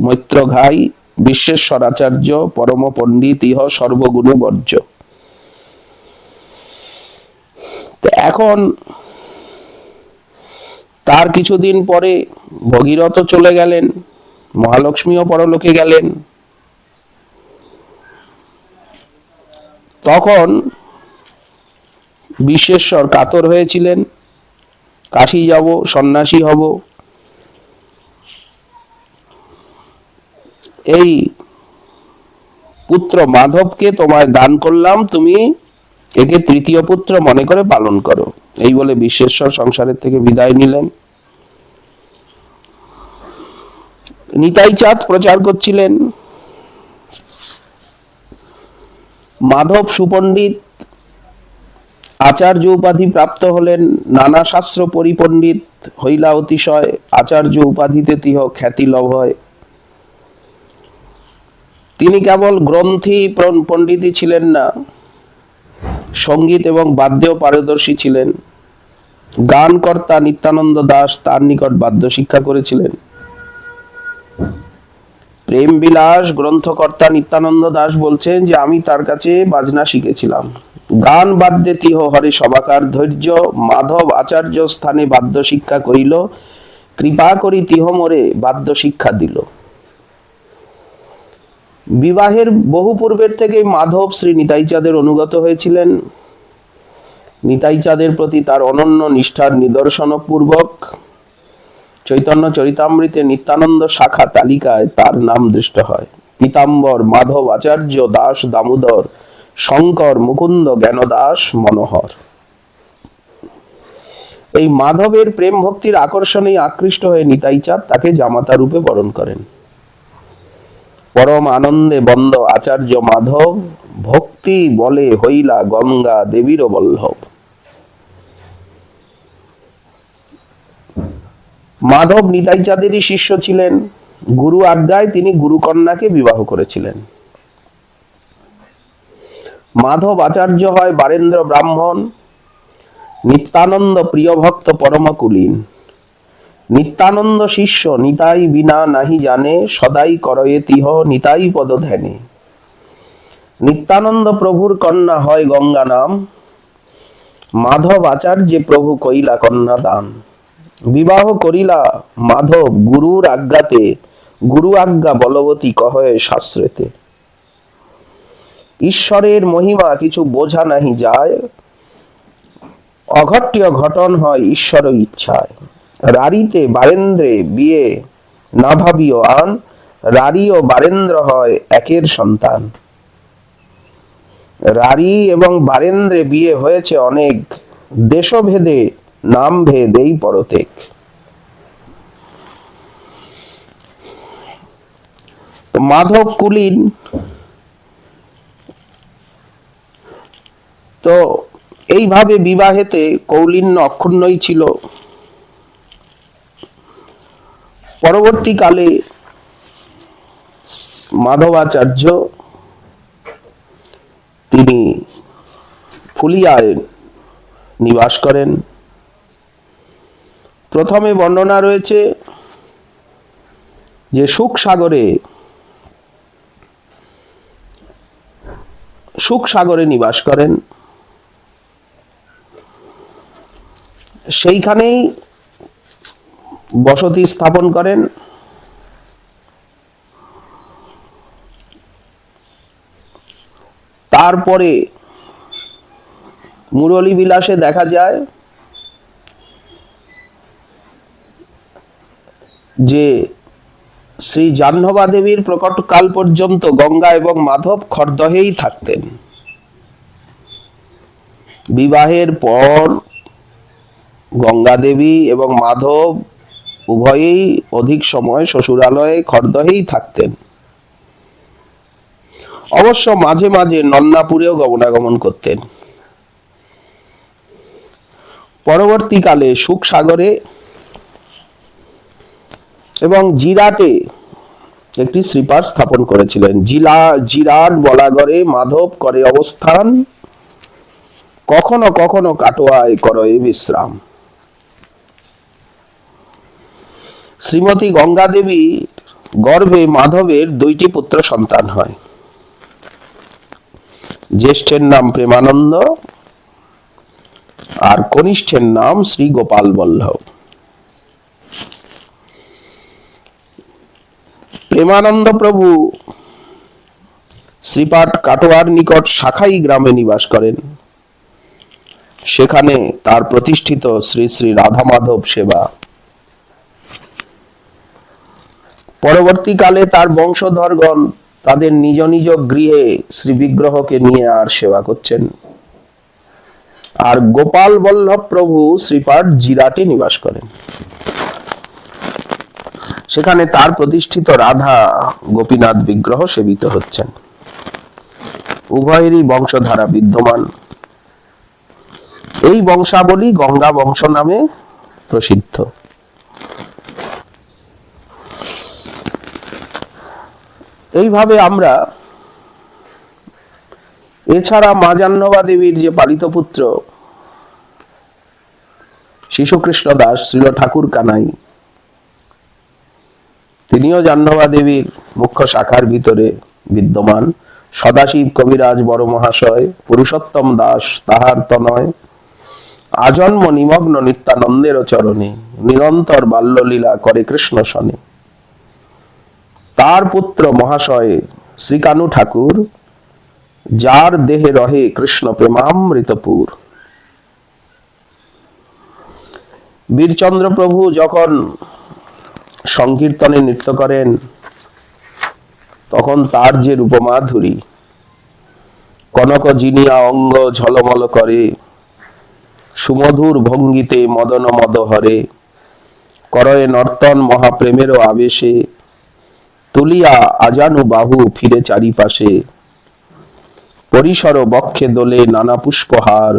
মৈত্র ঘাই, বিশ্বেশ্বর আচার্য, পরম পণ্ডিত ইহ সর্বগুণে বর্জ্য। এখন তার কিছুদিন পরে ভগীরথ চলে গেলেন, মহালক্ষ্মীও পরলোকে গেলেন। তখন বিশ্বেশ্বর কাতর হয়েছিলেন, কাশী যাব, সন্ন্যাসী হব। এই পুত্র মাধবকে তোমায় দান করলাম, তুমি একে তৃতীয় পুত্র মনে করে পালন করো। এই বলে বিশ্বেশ্বর সংসারের থেকে বিদায় নিলেন। নিতাই চাঁদ প্রচার করছিলেন। মাধব সুপণ্ডিত, আচার্য উপাধি প্রাপ্ত হলেন। নানা শাস্ত্র পরিপণ্ডিত হইলা অতিশয়, আচার্য উপাধিতে তিহ খ্যাতি লাভ হয়। তিনি কেবল গ্রন্থি পণ্ডিতই ছিলেন না, সঙ্গীত এবং বাদ্যেও পারদর্শী ছিলেন। গানকর্তা নিত্যানন্দ দাস তার নিকট বাদ্য শিক্ষা করেছিলেন। প্রেম বিলাস গ্রন্থকর্তা নিত্যানন্দ দাস বলছেন যে আমি তার কাছে বাজনা শিখেছিলাম। গান বাদ্যে তিহ হরে সবাকার ধৈর্য, মাধব আচার্য স্থানে বাদ্য শিক্ষা করিল, কৃপা করি তিহ মোরে বাদ্য শিক্ষা দিল। বিবাহের বহু পূর্বের থেকে মাধব শ্রী নিতাই চাঁদের অনুগত হয়েছিলেন। নিতাই চাঁদের প্রতি তার অনন্য নিষ্ঠার নিদর্শন পূর্বক চৈতন্য চরিতামৃতে নিত্যানন্দ শাখা তালিকায় তার নাম দৃষ্ট হয়। পীতাম্বর, মাধব আচার্য, দাস দামোদর, শঙ্কর, মুকুন্দ, জ্ঞানদাস, মনোহর। এই মাধবের প্রেম ভক্তির আকর্ষণে আকৃষ্ট হয়ে নিতাই চাঁদ তাকে জামাতা রূপে বরণ করেন। পরম আনন্দে বন্দ আচার্য মাধব, ভক্তি বলে হইলা গঙ্গা দেবীর বল্লভ। মাধব নিতাই চাঁদেরই শিষ্য ছিলেন। গুরু আজ্ঞায় তিনি গুরুকন্যাকে বিবাহ করেছিলেন। মাধব আচার্য হয় বারেন্দ্র ব্রাহ্মণ, নিত্যানন্দ প্রিয় ভক্ত পরমকুলীন। নিত্যানন্দ শিষ্য নিতাই বিনা নাহি জানে, সদাই করয়ে তিহ নিতাই পদ ধ্যানে। নিত্যানন্দ প্রভুর কন্যা হয় গঙ্গা নাম, মাধব আচার্যে প্রভু কইলা কন্যা দান। বিবাহ করিলা মাধব গুরুর আজ্ঞাতে, গুরু আজ্ঞা বলবতী কহে শাস্ত্রেতে। ঈশ্বরের মহিমা কিছু বোঝা নাহি যায়, অঘট্য ঘটন হয় ঈশ্বর ইচ্ছায়। রারিতে বারেন্দ্রে বিয়ে না ভাবিও আন, রারি ও বারেন্দ্র হয় একের সন্তান। রারি এবং বারেন্দ্রে বিয়ে হয়েছে অনেক, দেশভেদে নাম ভেদ এই পরতেক। মাধব কুলীন, তো এইভাবে বিবাহেতে কৌলিন্য অক্ষুণ্ণই ছিল। পরবর্তীকালে মাধবাচার্য তিনি ফুলিয়ায় নিবাস করেন। প্রথমে বর্ণনা রয়েছে যে সুখসাগরে নিবাস করেন। সেইখানেই বসতি স্থাপন করেন। তারপরে মুরলী বিলাসে দেখা যায় যে শ্রী জাহ্নবা দেবীর প্রকটকাল পর্যন্ত গঙ্গা এবং মাধব খরদহেই থাকতেন। বিবাহের পর গঙ্গা দেবী এবং মাধব উভয়েই অধিক সময় শ্বশুরালয়ে খরদহেই থাকতেন। অবশ্য মাঝে মাঝে নন্নাপুরেও গমনাগমন করতেন। পরবর্তীকালে সুখসাগরে এবং জিরাটে একটি শ্রীপাঠ স্থাপন করেছিলেন। জিরাট বলাগড়ে মাধব করে অবস্থান, কখনো কখনো কাটোয়ায় করে বিশ্রাম। শ্রীমতী গঙ্গা দেবী গর্ভে মাধবের 2টি পুত্র সন্তান হয়। জ্যেষ্ঠের নাম প্রেমানন্দ আর কনিষ্ঠের নাম শ্রী গোপাল বল্লভ। প্রেমানন্দ প্রভু শ্রীপাঠ কাটোয়ার নিকট শাখাই গ্রামে নিবাস করেন। সেখানে তার প্রতিষ্ঠিত শ্রী শ্রী রাধা মাধব সেবা। পরবর্তীকালে তার বংশধরগণ তাদের নিজ নিজ গৃহে শ্রী বিগ্রহকে নিয়ে আর সেবা করছেন। আর গোপাল বল্লভ প্রভু শ্রীপাঠ জিরাটে নিবাস করেন। সেখানে তার প্রতিষ্ঠিত রাধা গোপীনাথ বিগ্রহ সেবিত হচ্ছেন। উভয়েরই বংশধারা বিদ্যমান। এই বংশাবলী গঙ্গা বংশ নামে প্রসিদ্ধ। এইভাবে আমরা এছাড়া মা জাহ্নবা দেবীর যে পালিত পুত্র শিশুকৃষ্ণ দাস শ্রীল ঠাকুর কানাই, তিনিও জাহ্নবা দেবীর মুখ্য শাখার ভিতরে বিদ্যমান। সদাশিব কবিরাজ বড় মহাশয়, পুরুষোত্তম দাস তাহার তনয়, আজন্ম নিমগ্ন নিত্যানন্দের চরণে, নিরন্তর বাল্যলীলা করে কৃষ্ণ শনে। তার পুত্র মহাশয় শ্রীকানু ঠাকুর, যার দেহে রহে কৃষ্ণ প্রেমামৃতপুর। বীরচন্দ্র প্রভু যখন সংকীর্তনে নৃত্য করেন, তখন তার যে রূপমাধুরী, কনক জিনিয়া অঙ্গ ঝলমল করে, সুমধুর ভঙ্গিতে মদন মদ হরে, করয়ে নর্তন মহাপ্রেমেরও আবেশে, তুলিয়া আজানু বাহু ফিরে চারিপাশে, পরিসর বক্ষে দোলে নানা পুষ্পহার,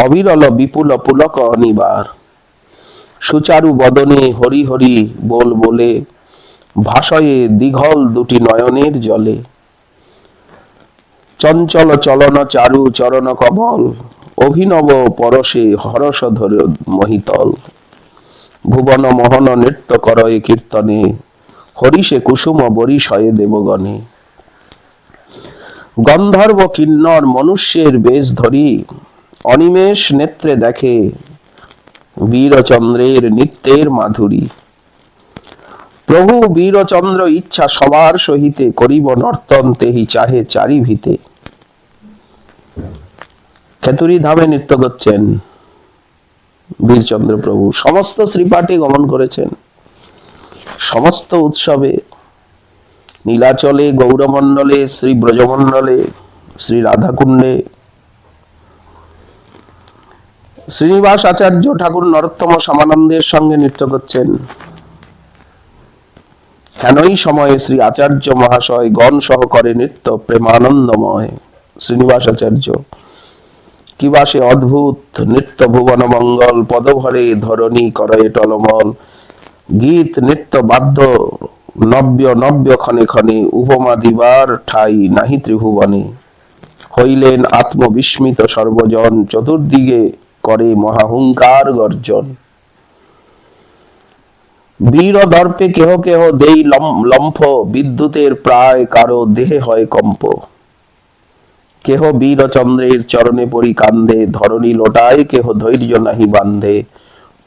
অবিরল বিপুল পুলক অনিবার, সুচারু বদনে হরি হরি বল বলে, ভাসয়ে দীঘল দুটি নয়নের জলে, চঞ্চল চলন চারু চরণ কমল, অভিনব পরশে হরস ধর মহিতল, ভুবন মোহন নৃত্য করয়ে কীর্তনে, হরিষে কুসুম বরিশয়ে দেবগণে। গন্ধর্ব কিন্নর মনুষ্যের বেশ ধরি, অনিমেষ নেত্রে দেখে বীরচন্দ্রের নিত্যের মাধুরী। প্রভু বীরচন্দ্র ইচ্ছা সবার সহিতে, করিব নর্তন তেহি চাহে চারি ভিতে। খেতুরি ধামে নৃত্য করছেন বীরচন্দ্র প্রভু। সমস্ত শ্রীপাঠে গমন করেছেন, সমস্ত উৎসবে, নীলাচলে, গৌরমণ্ডলে, শ্রী ব্রজমণ্ডলে, শ্রী রাধাকুণ্ডে। শ্রীনিবাস আচার্য ঠাকুর নরোত্তম সামানন্দের সঙ্গে নৃত্য করছেন। হেনই সময়ে শ্রী আচার্য মহাশয় গণ সহকারে নৃত্য প্রেমানন্দময়। শ্রীনিবাস আচার্য কিবা সে অদ্ভুত নৃত্য ভুবন মঙ্গল, পদভরে ধরণী করয়ে টলমল, গীত নৃত্য বাদ্য নব্য নব্য ক্ষণে ক্ষণে, উপমা দিবার ঠাই নাহি ত্রিভুবনে। হইলেন আত্মবিস্মিত সর্বজন, চতুর্দিকে করে মহাহুঙ্কার গর্জন। বীর দর্পে কেহ কেহ দেই লম্ফ, বিদ্যুতের প্রায় কারো দেহে হয় কম্প। কেহ বীরচন্দ্রের চরণে পড়ি কান্দে, ধরণী লোটায় কেহ ধৈর্য নাহি বান্ধে।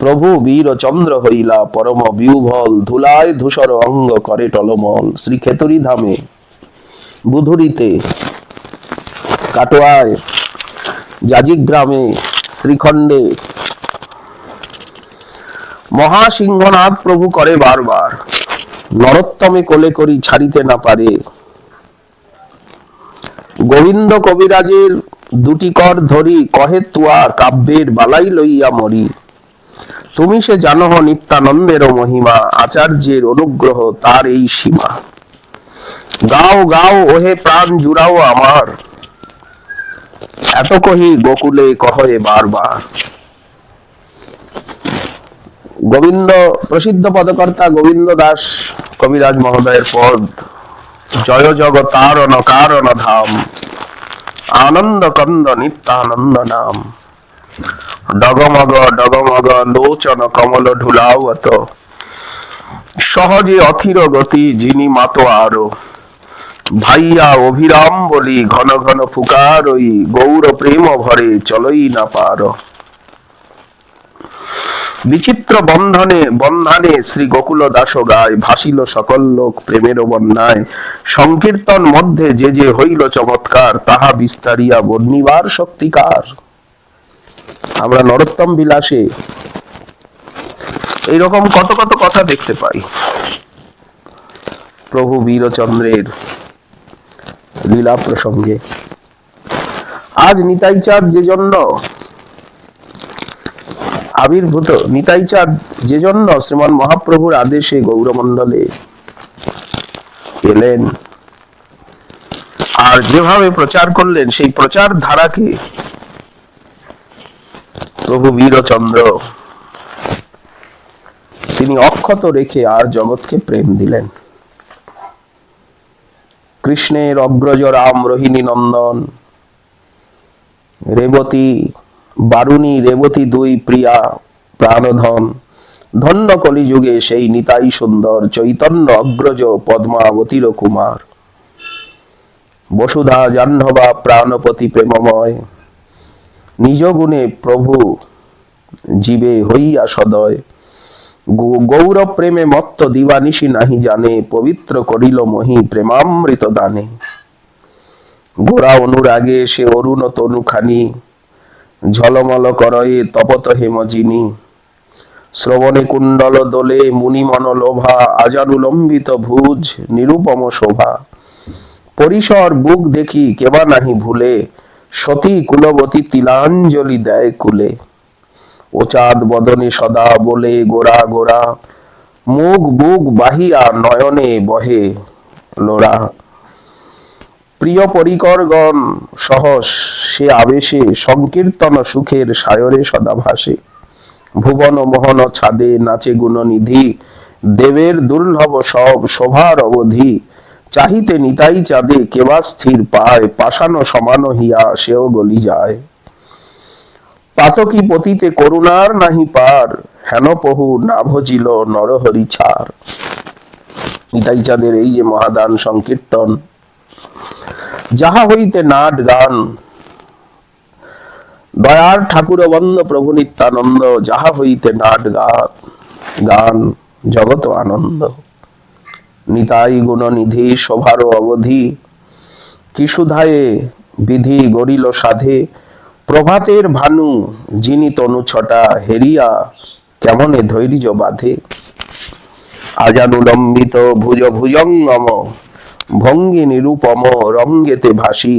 প্রভু বীরচন্দ্র হইলা পরম বিউভল, ধুলায় ধূসর অঙ্গ করে টলমল। শ্রী খেতুরি ধামে, বুধুরিতে, কাটোয়ায়, জাজিগ্রামে, শ্রীখণ্ডে মহাসিংহনাথ প্রভু করে বারবার, নরোত্তমে কোলে করি ছাড়িতে না পারে। গোবিন্দ কবিরাজের দুটি কর ধরি, কহে তুয়া কাব্যের বালাই লইয়া মরি। তুমি সে জানো নিত্যানন্দের মহিমা, আচার্যের অনুগ্রহ তার এই সীমা। গাও গাও ওহে প্রাণ জুড়াও আমার, এত কহি গোকুলে কহে বারবার। গোবিন্দ প্রসিদ্ধ পদকর্তা গোবিন্দ দাস কবিরাজ মহোদয়ের পদ, জয় জগতারণ কারণ ধাম, আনন্দ কন্দ নিত্যানন্দ নাম। ডগমগ ডগমগ লোচন কমল ঢুলাওত, সহজে অথির গতি যিনি মাতো আরো, ভাইয়া অভিরাম বলি ঘন ঘন ফুকার ওই গৌর প্রেম ভরে চলই না পার। বিচিত্র বন্ধনে বন্ধানে শ্রী গোকুল দাস গায়, ভাসিল সকল লোক প্রেমের বন্যায়। সংকীর্তন মধ্যে যে যে হইল চমৎকার, তাহা বিস্তারিয়া বর্ণিবার শক্তিকার। আমরা নরোত্তম বিলাসে এইরকম কত কত কথা দেখতে পাই। প্রভু বীরচন্দ্রের লীলা প্রসঙ্গে আজ নিতাই চাঁদ যে জন্য আবির্ভূত, নিতাই চাঁদ যে জন্য শ্রীমান মহাপ্রভুর আদেশে গৌরমণ্ডলে এলেন আর যেভাবে প্রচার করলেন, সেই প্রচার ধারাকে প্রভু বীরচন্দ্র তিনি অক্ষত রেখে আর জগৎকে প্রেম দিলেন। কৃষ্ণের অগ্রজ রাম রোহিণী নন্দন, রেবতী বারুণী রেবতী দুই প্রিয়া প্রাণধন, ধন্য কলিযুগে সেই নিতাই সুন্দর, চৈতন্য অগ্রজ পদ্মাবতীর কুমার। বসুধা জাহ্নবা প্রাণপতি প্রেমময়, নিজ গুণে প্রভু জীবে হইয়া সদয়। গৌর প্রেমে মত্ত দিবানিশি নাহি জানে, পবিত্র করিল মহি প্রেমামৃত দানে। গোরা অনুরাগে সে অরুণ তনুখানি, ঝলমল করয়ে তপত হেমজিনী। শ্রবণে কুণ্ডল দোলে মুনিমন লোভা, আজানুলম্বিত ভুজ নিরুপম শোভা। পরিসর বুক দেখি কেবা নাহি ভুলে, সতী কুলবতী তিলাঞ্জলি দেয় কুলে। ও চাঁদ বদনে সদা বলে গোরা গোরা, মুখ বুক বাহিয়া নয়নে বহে লোরা। প্রিয় পরিকরগণ সহস সে আবেশে, সংকীর্তন সুখের সায়রে সদা ভাসে। ভুবন মোহন ছাদে নাচে গুণনিধি, দেবের দুর্লভ সব শোভার অবধি। চাহিতে নিতাই চাঁদে কেবা স্থির পায়, পাষাণ সমান হিয়া সেও গলি যায়। পাতকী পতিতে করুণার নাহি পার, হেন পহু না ভজিল নরহরি ছাড়। নিতাই চাঁদের এই যে মহাদান সংকীর্তন, যাহা হইতে নাট গান, দয়ার ঠাকুর বন্দ প্রভু নিত্যানন্দ, যাহা হইতে নাট গান জগত আনন্দ। নিতাই গুণনিধি শোভার অবধি, কি সুধায়ে বিধি গরিল সাধে। প্রভাতের ভানু যিনি তনু ছটা, হেরিয়া কেমনে ধৈর্য বাঁধে। আজানুলম্বিত ভুজ ভুজঙ্গম, ভঙ্গি নিরূপম রঙ্গেতে ভাসি।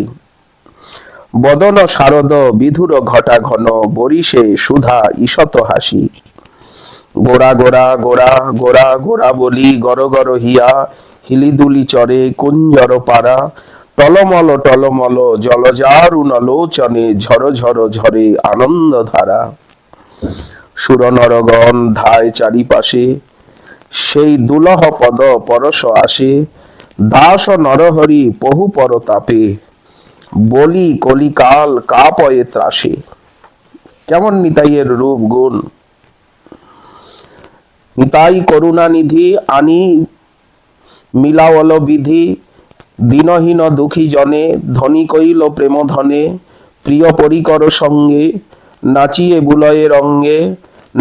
বদন শারদ বিধুর ঘটা ঘন, বরিশে সুধা ঈষত হাসি। গোরা গোরা গোরা গোরা গোরা বলি গর গর হিয়া, হিলিদুলি চরে কুঞ্জর পাড়া। টলমল টলমল জলজারুণ লোচনে, ঝর ঝর ঝরে আনন্দ ধারা। সুর নরগণ ধায় চারিপাশে, সেই দুলহ পদ পরশ আসে। দাস নরহরি বহু পরতাপে, বলি কলিকাল কাপয়ে ত্রাসে। কেমন নিতাইয়ের রূপ গুণ! নিতাই করুণা নিধি আনি মিলাওল বিধি। দীনহীন দুঃখী জনে, ধনী কইল প্রেম ধনে। প্রিয় পরিকর সঙ্গে, নাচিয়ে বুলয়ে রঙ্গে।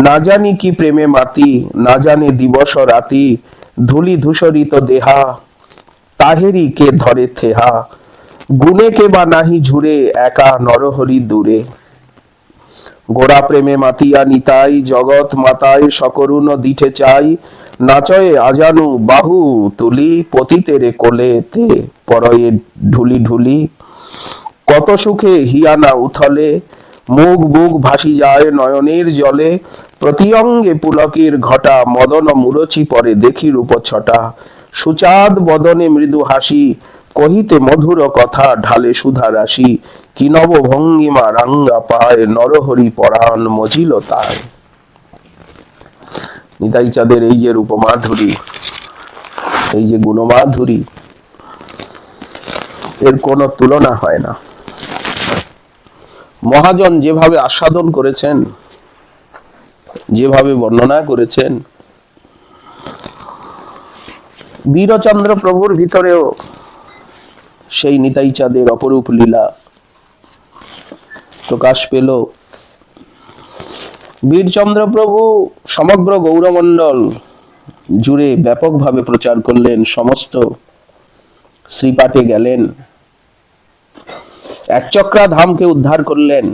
না জানি কি প্রেমে মাতি, না জানে দিবস রাতি। ধুলি ধূসরিত দেহা, তাহেরি কে ধরে থেহা। গুণে কে বা নাহি ঝুরে, একা নরহরি দূরে। গোরা প্রেমে মাতিয়া নিতাই, জগৎ মাতায় সকরুণ দিঠে চাই। নাচয়ে আজানু বাহু তুলি, পতিতেরে কোলেতে পরয়ে ঢুলি ঢুলি। কত সুখে হিয়ানা উথলে, মুখ বুক ভাসি যায় নয়নের জলে। প্রতি অঙ্গে পুলকের ঘটা, মদন মুরচি পরে দেখি রূপ ছটা। সুচাঁদ বদনে মৃদু হাসি, কহিতে মধুর কথা ঢালে সুধা রাশি। কি নব ভঙ্গিমা রাঙ্গা পায়, নরহরি পরাণ মজিল তাই। নিতাই চাঁদের এই যে রূপমাধুরী, এই যে গুণমাধুরী, এর কোনো তুলনা হয় না। মহাজন যেভাবে আস্বাদন করেছেন, যেভাবে বর্ণনা করেছেন, বীরচন্দ্র প্রভুর ভিতরেও সেই নিতাই চাঁদের অপরূপ লীলা প্রকাশ পেল। বীরচন্দ্র প্রভু সমগ্র গৌরমণ্ডল জুড়ে ব্যাপকভাবে প্রচার করলেন, সমস্ত শ্রীপাঠে গেলেন, একচক্রা ধামকে উদ্ধার করলেন।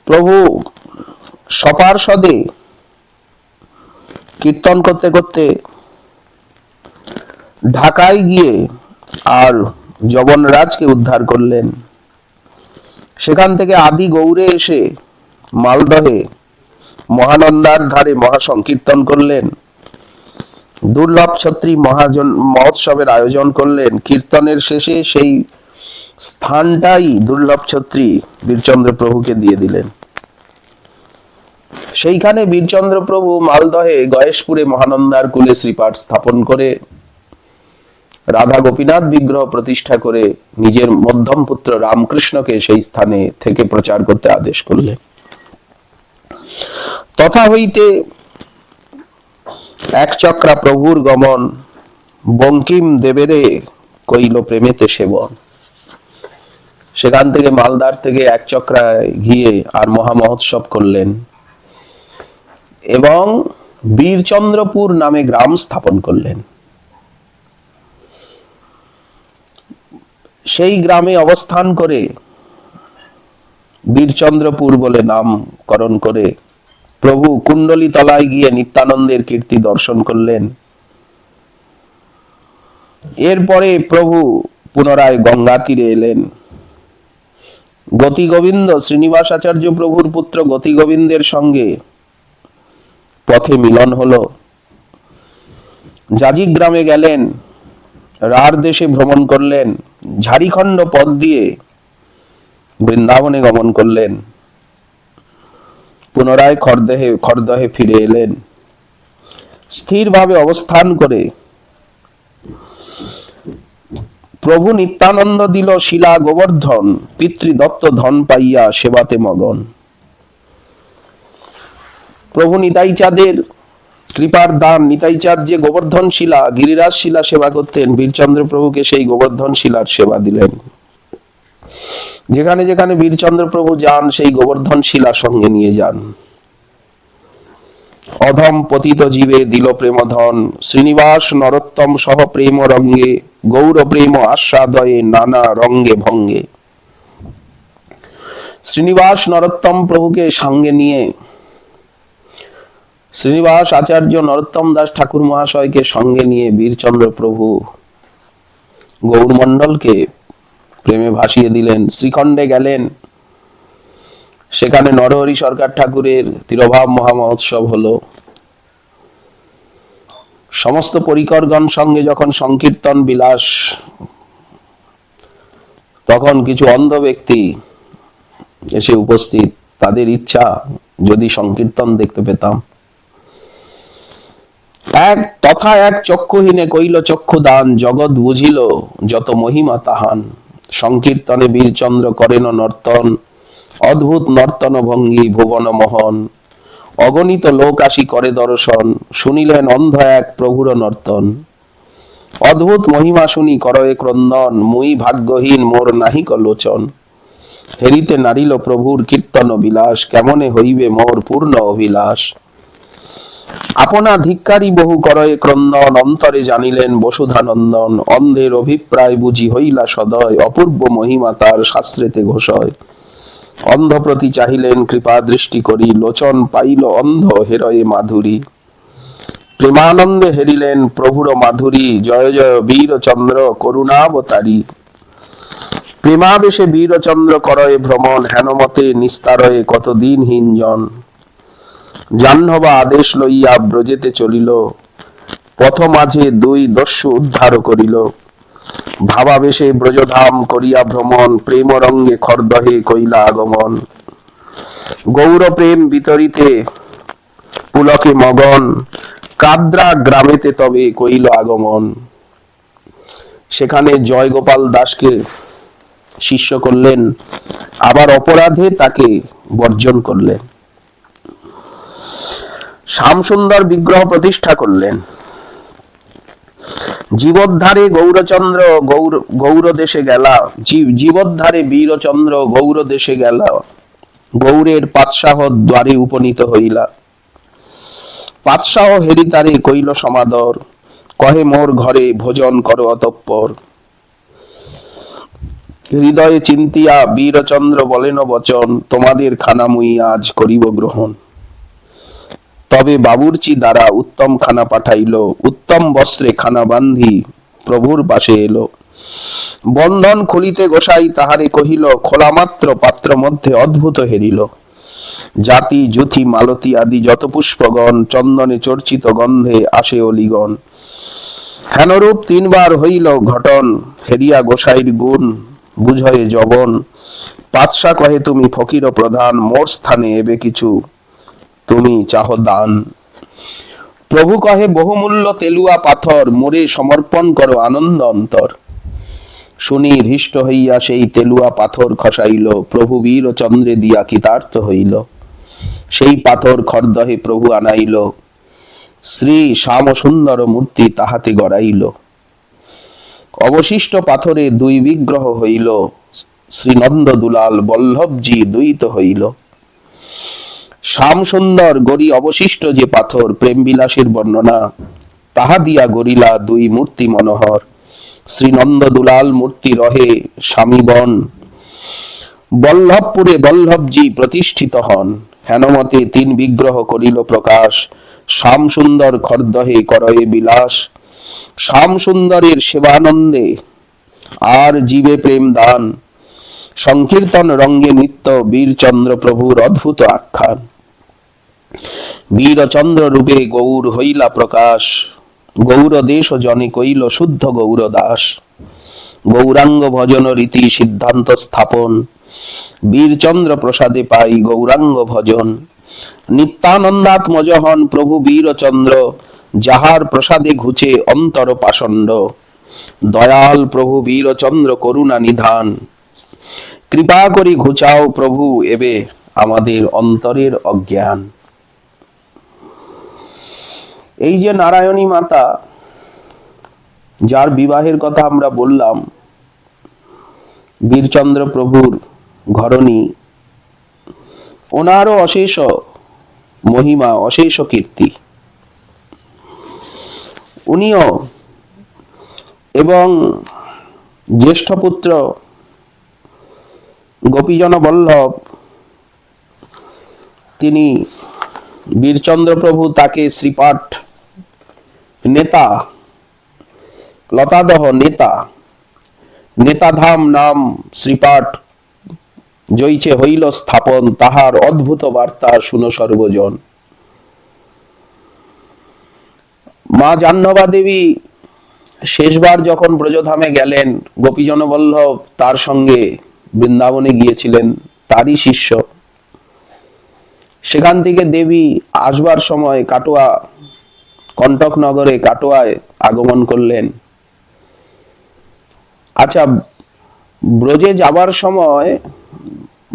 প্রভু সপার্ষদে কীর্তন করতে করতে ঢাকায় গিয়ে আর যবনরাজকে উদ্ধার করলেন। সেখান থেকে আদি গৌরে এসে মালদহে মহানন্দার ধারে মহাসংকীর্তন করলেন। দুর্লভ ছত্রী মহোৎসবের আয়োজন করলেন। কীর্তনের শেষে সেই স্থানটাই দুর্লভ ছত্রী বীরচন্দ্র প্রভুকে দিয়ে দিলেন। সেইখানে বীরচন্দ্র প্রভু মালদহে গয়েশপুরে মহানন্দার কুলে শ্রীপাঠ স্থাপন করে রাধা গোপীনাথ বিগ্রহ প্রতিষ্ঠা করে নিজের মধ্যম পুত্র রামকৃষ্ণকে সেই স্থানে থেকে প্রচার করতে আদেশ করলেন। তথা হইতে একচক্রা প্রভুর গমন, বঙ্কিম দেবেরে কইল প্রেমেতে সেবন। সেখান থেকে মালদার থেকে একচক্রায় গিয়ে আর মহা মহোৎসব করলেন এবং বীরচন্দ্রপুর নামে গ্রাম স্থাপন করলেন। সেই গ্রামে অবস্থান করে বীরচন্দ্রপুর বলে নামকরণ করে প্রভু কুণ্ডলী তলায় গিয়ে নিত্যানন্দের কীর্তি দর্শন করলেন। এরপরে প্রভু পুনরায় গঙ্গা তীরে এলেন। গতি গোবিন্দ শ্রীনিবাস আচার্য প্রভুর পুত্র গতি গোবিন্দের সঙ্গে পথে মিলন হলো। জাজিক গ্রামে গেলেন, রাঢ় দেশে ভ্রমণ করলেন, ঝাড়িখণ্ড পথ দিয়ে বৃন্দাবনে গমন করলেন, পুনরায় খড়দহে ফিরে এলেন। স্থিরভাবে অবস্থান করে প্রভু নিত্যানন্দ দিল শিলা গোবর্ধন, পিতৃদত্ত ধন পাইয়া সেবাতে মগন। প্রভু নিতাই চাঁদের কৃপার দান, নিতাই চাঁদ যে গোবর্ধন শিলা, গিরিরাজ শিলা সেবা করতেন, বীরচন্দ্র প্রভুকে সেই গোবর্ধন শিলার সেবা দিলেন। যেখানে যেখানে বীরচন্দ্র প্রভু যান সেই গোবর্ধন শিলা সঙ্গে নিয়ে যান। অধম পতিত জীবে দিল প্রেমধন, শ্রীনিবাস নরোত্তম সহ প্রেম রঙ্গে, গৌর প্রেম আস্বাদয়ে নানা রঙ্গে ভঙ্গে। শ্রীনিবাস নরোত্তম প্রভুকে সঙ্গে নিয়ে, শ্রীনিবাস আচার্য নরোত্তম দাস ঠাকুর মহাশয়কে সঙ্গে নিয়ে বীরচন্দ্র প্রভু গৌরমণ্ডলকে প্রেমে ভাসিয়ে দিলেন। শ্রীখণ্ডে গেলেন, সেখানে নরহরি সরকার ঠাকুরের তিরোভাব মহা মহোৎসব হলো। সমস্ত পরিকরগণ সঙ্গে যখন সংকীর্তন বিলাস, তখন কিছু অন্ধ ব্যক্তি এসে উপস্থিত। তাদের ইচ্ছা যদি সংকীর্তন দেখতে পেতাম। এক চক্ষুহীনে কইল চক্ষু দান, জগৎ বুঝিল যত মহিমা তাহান। সংকীর্তনে বীরচন্দ্র করেন নর্তন, অদ্ভুত নর্তন ভঙ্গি ভুবন মোহন। অগণিত লোক আসি করে দর্শন, শুনিলেন অন্ধ এক প্রভুর নর্তন। অদ্ভুত মহিমা শুনি করয়ে ক্রন্দন, মুই ভাগ্যহীন মোর নাহিক লোচন। হেরিতে নারিল প্রভুর কীর্তন বিলাস, কেমনে হইবে মোর পূর্ণ অভিলাষ। আপনা ধিক্কারী বহু করয়ে ক্রন্দন, অন্তরে জানিলেন বসুধানন্দন। অন্ধের অভিপ্রায় বুঝি হইলা সদয়, অপূর্ব মহিমা তার শাস্ত্রেতে ঘোষয়। অন্ধ প্রতি চাহিলেন কৃপা দৃষ্টি করি, লোচন পাইল অন্ধ হেরয়ে মাধুরী। প্রেমানন্দে হেরিলেন প্রভুর মাধুরী, জয় জয় বীরচন্দ্র করুণাবতারী। প্রেমাবেশে বীরচন্দ্র করয়ে ভ্রমণ, হেনমতে নিস্তারয়ে কতদিন হীনজন। জাহ্নবা আদেশ লইয়া ব্রজেতে চলিল, পথ মাঝে দুই দস্যু উদ্ধার করিল। ভাবাবেশে ব্রজধাম করিয়া ভ্রমণ, প্রেম রঙ্গে খড়দহে কইলা আগমন। গৌর প্রেম বিতরিতে পুলকে মগন, কাদ্রা গ্রামেতে তবে কইল আগমন। সেখানে জয়গোপাল দাসকে শিষ্য করলেন, আবার অপরাধে তাকে বর্জন করলেন। শ্যামসুন্দর বিগ্রহ প্রতিষ্ঠা করলেন। জীবদ্ধারে গৌরচন্দ্র গৌর দেশে গেলা, জীবদ্ধারে বীরচন্দ্র গৌর দেশে গেলা, গৌরের পাৎসাহ দ্বারে উপনীত হইলা। পাৎসাহ হেরিতারে কইল সমাদর, কহে মোর ঘরে ভোজন করো অতঃপর। হৃদয়ে চিন্তিয়া বীরচন্দ্র বলেন বচন, তোমাদের খানা মুই আজ করিব গ্রহণ। তবে বাবুর্চি দ্বারা উত্তম খানা পাঠাইল, উত্তম বস্ত্রে খানা বান্ধি প্রভুর পাশে এলো। বন্ধন খুলিতে গোসাই তাহারে কহিল, খোলা মাত্র পাত্র মধ্যে অদ্ভুত হেরিল। জাতি যুথি মালতী আদি যত পুষ্পগণ, চন্দনে চর্চিত গন্ধে আসে অলিগণ। হেনরূপ তিনবার হইল ঘটন, হেরিয়া গোসাইর গুণ বুঝয়ে যবন। পাতশা কহে তুমি ফকির প্রধান, মোর স্থানে এবে কিছু তুমি চাহ দান। প্রভু কহে বহুমূল্য তেলুয়া পাথর, মোরে সমর্পণ করো আনন্দ অন্তর। শুনি হৃষ্ট হইয়া সেই তেলুয়া পাথর খসাইল, প্রভু বীর চন্দ্রে দিয়া কৃতার্থ হইল। সেই পাথর খর্দহে প্রভু আনাইল, শ্রী শ্যাম সুন্দর মূর্তি তাহাতে গড়াইল। অবশিষ্ট পাথরে দুই বিগ্রহ হইল, শ্রীনন্দ দুলাল বল্লভজি দুইত হইল। শ্যাম সুন্দর গড়ি অবশিষ্ট যে পাথর, প্রেম বিলাসের বর্ণনা তাহা দিয়া গড়িলা দুই মূর্তি মনোহর। শ্রীনন্দ দুলাল মূর্তি রহে স্বামীবন, বল্লভপুরে বল্লভজি প্রতিষ্ঠিত হন। হেনমতে তিন বিগ্রহ করিল প্রকাশ, শ্যাম সুন্দর খর্দহে করয়ে বিলাস। শ্যাম সুন্দরের সেবানন্দে আর জীবে প্রেম দান, সংকীর্তন রঙ্গে নিত্য বীরচন্দ্র প্রভুর অদ্ভুত আখ্যান। বীরচন্দ্র রূপে গৌর হইলা প্রকাশ, গৌর দেশ জনে কইল শুদ্ধ গৌর দাস। গৌরাঙ্গ ভজন রীতি সিদ্ধান্ত স্থাপন, বীরচন্দ্র প্রসাদে পাই গৌরাঙ্গ ভজন। নিত্যানন্দাত্মজ হন প্রভু বীরচন্দ্র, যাহার প্রসাদে ঘুচে অন্তর পাষণ্ড। দয়াল প্রভু বীরচন্দ্র করুণা নিধান, কৃপা করি ঘুচাও প্রভু এবে আমাদের অন্তরের অজ্ঞান। এই যে নারায়ণী মাতা, যার বিবাহের কথা আমরা বললাম, বীরচন্দ্র প্রভুর ঘরণী, ওনারও অশেষ মহিমা, অশেষ কীর্তি। উনিও এবং জ্যেষ্ঠ পুত্র গোপীজন বল্লভ, তিনি বীরচন্দ্র প্রভু তাকে শ্রীপাঠ নেতা, লতাদহ নেতা, নেতাধাম নাম শ্রীপাঠ জয়িছে হইল স্থাপন, তাহার অদ্ভুত বার্তা শুনো সর্বজন। মা জাহ্নবা দেবী শেষবার যখন ব্রজধামে গেলেন, গোপীজন বল্লভ তার সঙ্গে বৃন্দাবনে গিয়েছিলেন, তারই শিষ্য। সেখান থেকে দেবী আসবার সময় কাটোয়া, কণ্টক নগরে কাটোয়ায় আগমন করলেন। আচ্ছা, ব্রজে যাবার সময়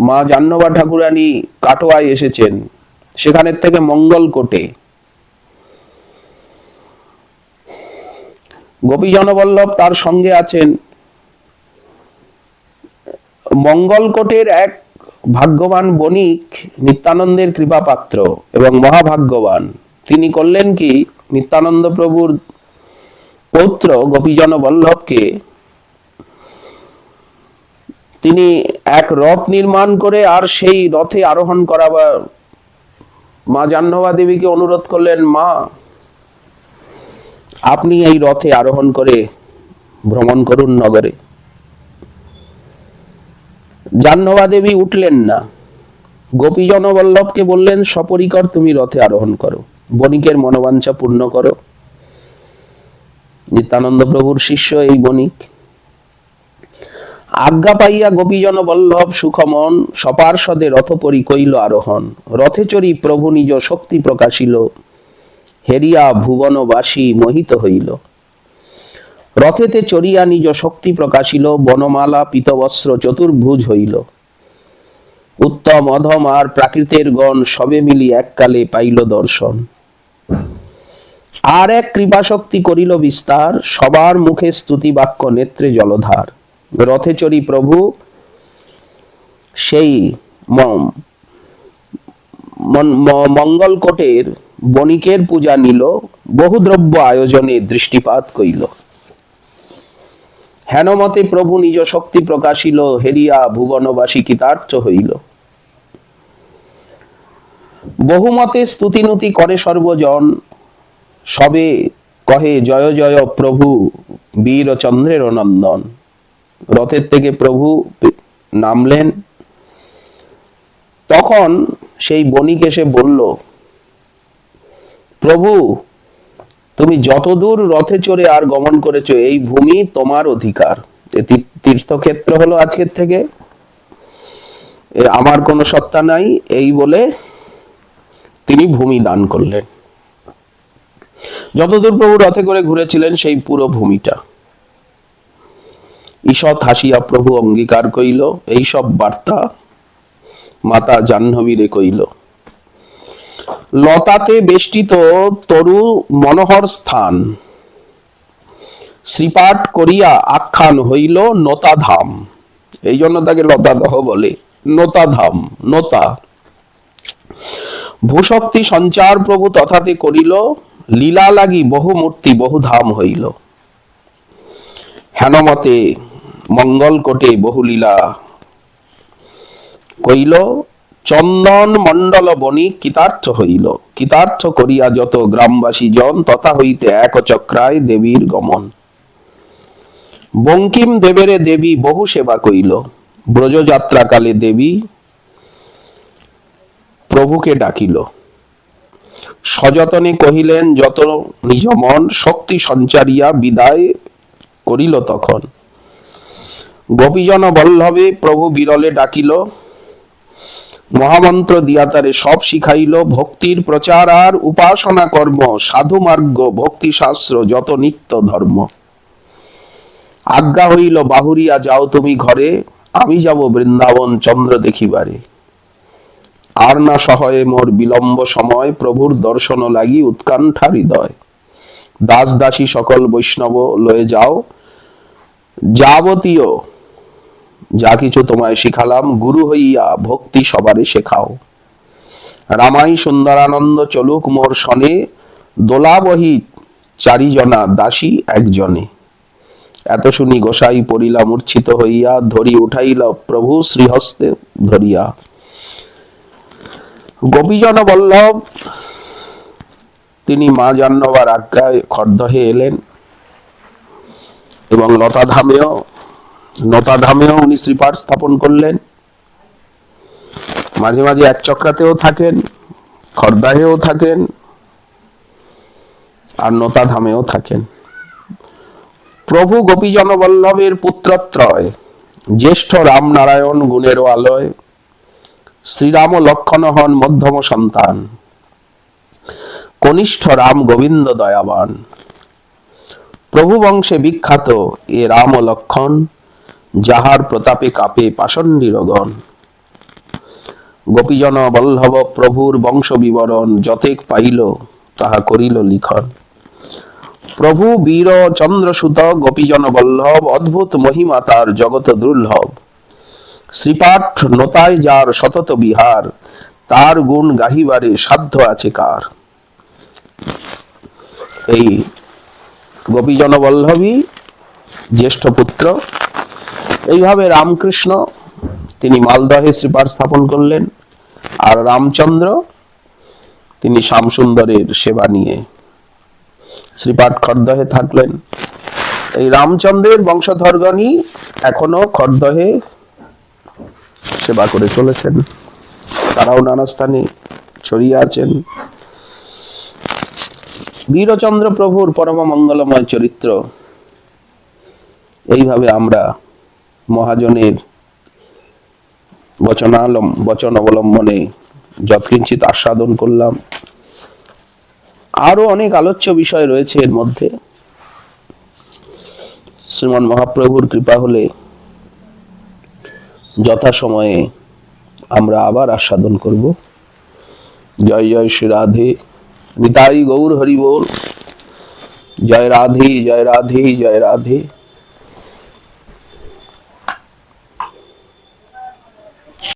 মা জাহ্নবা ঠাকুরানী কাটোয়ায় এসেছেন, সেখানের থেকে মঙ্গলকোটে। গোপীজন বল্লভ তার সঙ্গে আছেন। মঙ্গলকোটের এক ভাগ্যবান বণিক, নিত্যানন্দের কৃপা পাত্র এবং মহাভাগ্যবান, তিনি করলেন কি, নিত্যানন্দ প্রভুর পৌত্র গোপীজন বল্লভকে তিনি এক রথ নির্মাণ করে আর সেই রথে আরোহণ করাবার মা জাহ্নবা দেবীকে অনুরোধ করলেন, মা আপনি এই রথে আরোহণ করে ভ্রমণ করুন নগরে। জাহ্নবা দেবী উঠলেন না। গোপীজন বল্লভকে বললেন, সপরিকর তুমি রথে আরোহণ করো, বণিকের মনোবাঞ্ছা পূর্ণ করো। নিত্যানন্দ প্রভুর শিষ্য এই বণিক। আজ্ঞা পাইয়া গোপীজন বল্লভ সুখমন, সপার্ষদে রথ পরি কইল আরোহণ। রথে চড়ি প্রভু নিজ শক্তি প্রকাশিল, হেরিয়া ভুবনবাসী মোহিত হইল। রথেতে চড়িয়া নিজ শক্তি প্রকাশিল, বনমালা পীতবস্ত্র চতুর্ভুজ হইল। উত্তম অধম আর প্রাকৃতের গণ সবে মিলি এককালে পাইল দর্শন। আর এক কৃপাশক্তি করিল বিস্তার, সবার মুখে স্তুতি বাক্য, নেত্রে জলধার। রথে চড়ি প্রভু সেই মঙ্গলকোটের বণিকের পূজা নিল, বহুদ্রব্য আয়োজনে দৃষ্টিপাত কইল। হেনমতে প্রভু নিজ শক্তি প্রকাশিল, হেরিয়া ভুবনবাসী কৃতার্থ হইল। বহুমতে স্তুতিনুতি করে সর্বজন, সবে কহে জয় জয় প্রভু বীরচন্দ্রের নন্দন। রথের থেকে প্রভু নামলেন, তখন সেই বণিক এসে বলল, প্রভু তুমি যতদূর রথে চড়ে আর গমন করেছো, এই ভূমি তোমার অধিকার। তীর্থক্ষেত্র হলো আজকের থেকে, আমার কোনো সত্তা নাই, এই বলে তিনি ভূমি দান করলেন। যতদূর প্রভু রথে করে ঘুরেছিলেন সেই পুরো ভূমিটা। ঈষৎ হাসিয়া প্রভু অঙ্গীকার কইল, এই সব বার্তা মাতা জাহ্নবীরে কইল। লতাতে বেষ্টিত তরু মনোহর স্থান, শ্রীপাঠ করিয়া আখ্যান হইল নতাধাম। এই জন্য তাকে লতাদহ বলে, নতাধাম, নতা। ভূশক্তি সঞ্চার প্রভু তথাতে করিল, লীলা লাগি বহু মূর্তি বহু ধাম হইল। হেনমতে মঙ্গলকোটে বহু লীলা কইল, চন্দন মণ্ডল বণিক কৃতার্থ হইল। কৃতার্থ করিয়া যত গ্রামবাসী জন, তথা হইতে এক চক্রায় দেবীর গমন। বঙ্কিম দেবেরে দেবী বহু সেবা কইল, ব্রজযাত্রা কালে দেবী প্রভুকে ডাকিল। সযতনে কহিলেন যত নিজ মন, শক্তি সঞ্চারিয়া বিদায় করিল তখন। গোপীজন বল্লভে প্রভু বিরলে ডাকিল, মহামন্ত্র দিয়া তারে সব শিখাইল। ভক্তির প্রচার আর উপাসনা কর্ম, সাধু মার্গ ভক্তি শাস্ত্র যত নিত্য ধর্ম। আজ্ঞা হইল বাহুরিয়া যাও তুমি ঘরে, আমি যাব বৃন্দাবন চন্দ্র দেখিবারে। আর না সহয়ে মোর বিলম্ব সময়, প্রভুর দর্শন লাগি উৎকণ্ঠা হৃদয়। দাস দাসী সকল বৈষ্ণব লয়ে যাও, যাবতীয় যা কিছু তোমায় শিখালাম, গুরু হইয়া ভক্তি সবারে শেখাও। রামাই সুন্দরানন্দ চলুক মোর সনে, দোলাবহি চারিজনা দাসী একজনে। এত শুনি গোসাই পড়িলা মূর্ছিত হইয়া, ধরি উঠাইল প্রভু শ্রীহস্তে ধরিয়া। গোপীজন বল্লভ তিনি মা জাহ্নবার আজ্ঞায় খড়দহে এলেন, এবং নতাধামেও উনি শ্রীপাঠ স্থাপন করলেন। মাঝে মাঝে এক চক্রাতেও থাকেন, খড়দাহেও থাকেন, আর নতাধামেও থাকেন। প্রভু গোপীজন বল্লভের পুত্রত্রয়, জ্যেষ্ঠ রাম নারায়ণ গুণেরও আলয়। শ্রীরাম লক্ষণ হন মধ্যম সন্তান, কনিষ্ঠ রাম গোবিন্দ দয়াবান। প্রভু বংশে বিখ্যাত এ রাম লক্ষণ, যাহার প্রতাপে কাপে পাষণ্ডীরগণ। গোপীজন বল্লভ প্রভুর বংশ বিবরণ, যতেক পাইল তাহা করিল লিখন। প্রভু বীর চন্দ্রসুত গোপীজন বল্লভ, অদ্ভুত মহিমা তার জগত দুর্লভ। শ্রীপাঠ নতায় যার সতত বিহার, তার গুণ গাহিবারে সাধ্য আছে কার। এই গোপীজন বল্লভী জ্যেষ্ঠ পুত্র। এইভাবে রামকৃষ্ণ তিনি মালদহে শ্রীপাঠ স্থাপন করলেন, আর রামচন্দ্র তিনি শ্যামসুন্দরের সেবা নিয়ে শ্রীপাঠ খড়দহে থাকলেন। এই রামচন্দ্রের বংশধরগণই এখনো খড়দহে সেবা করে চলেছেন, তারাও নানা স্থানে ছড়িয়ে আছেন। বীরচন্দ্র প্রভুর পরম মঙ্গলময় চরিত্র এইভাবে আমরা মহাজনের বচন অবলম্বনে যৎকিঞ্চিত আস্বাদন করলাম। আরো অনেক আলোচ্য বিষয় রয়েছে এর মধ্যে। শ্রীমন মহাপ্রভুর কৃপা হলে যথাসময়ে আমরা আবার আস্বাদন করব। জয় জয় শ্রী রাধে। নিতাই গৌর হরি বল। জয় রাধে, জয় রাধে, জয় রাধে।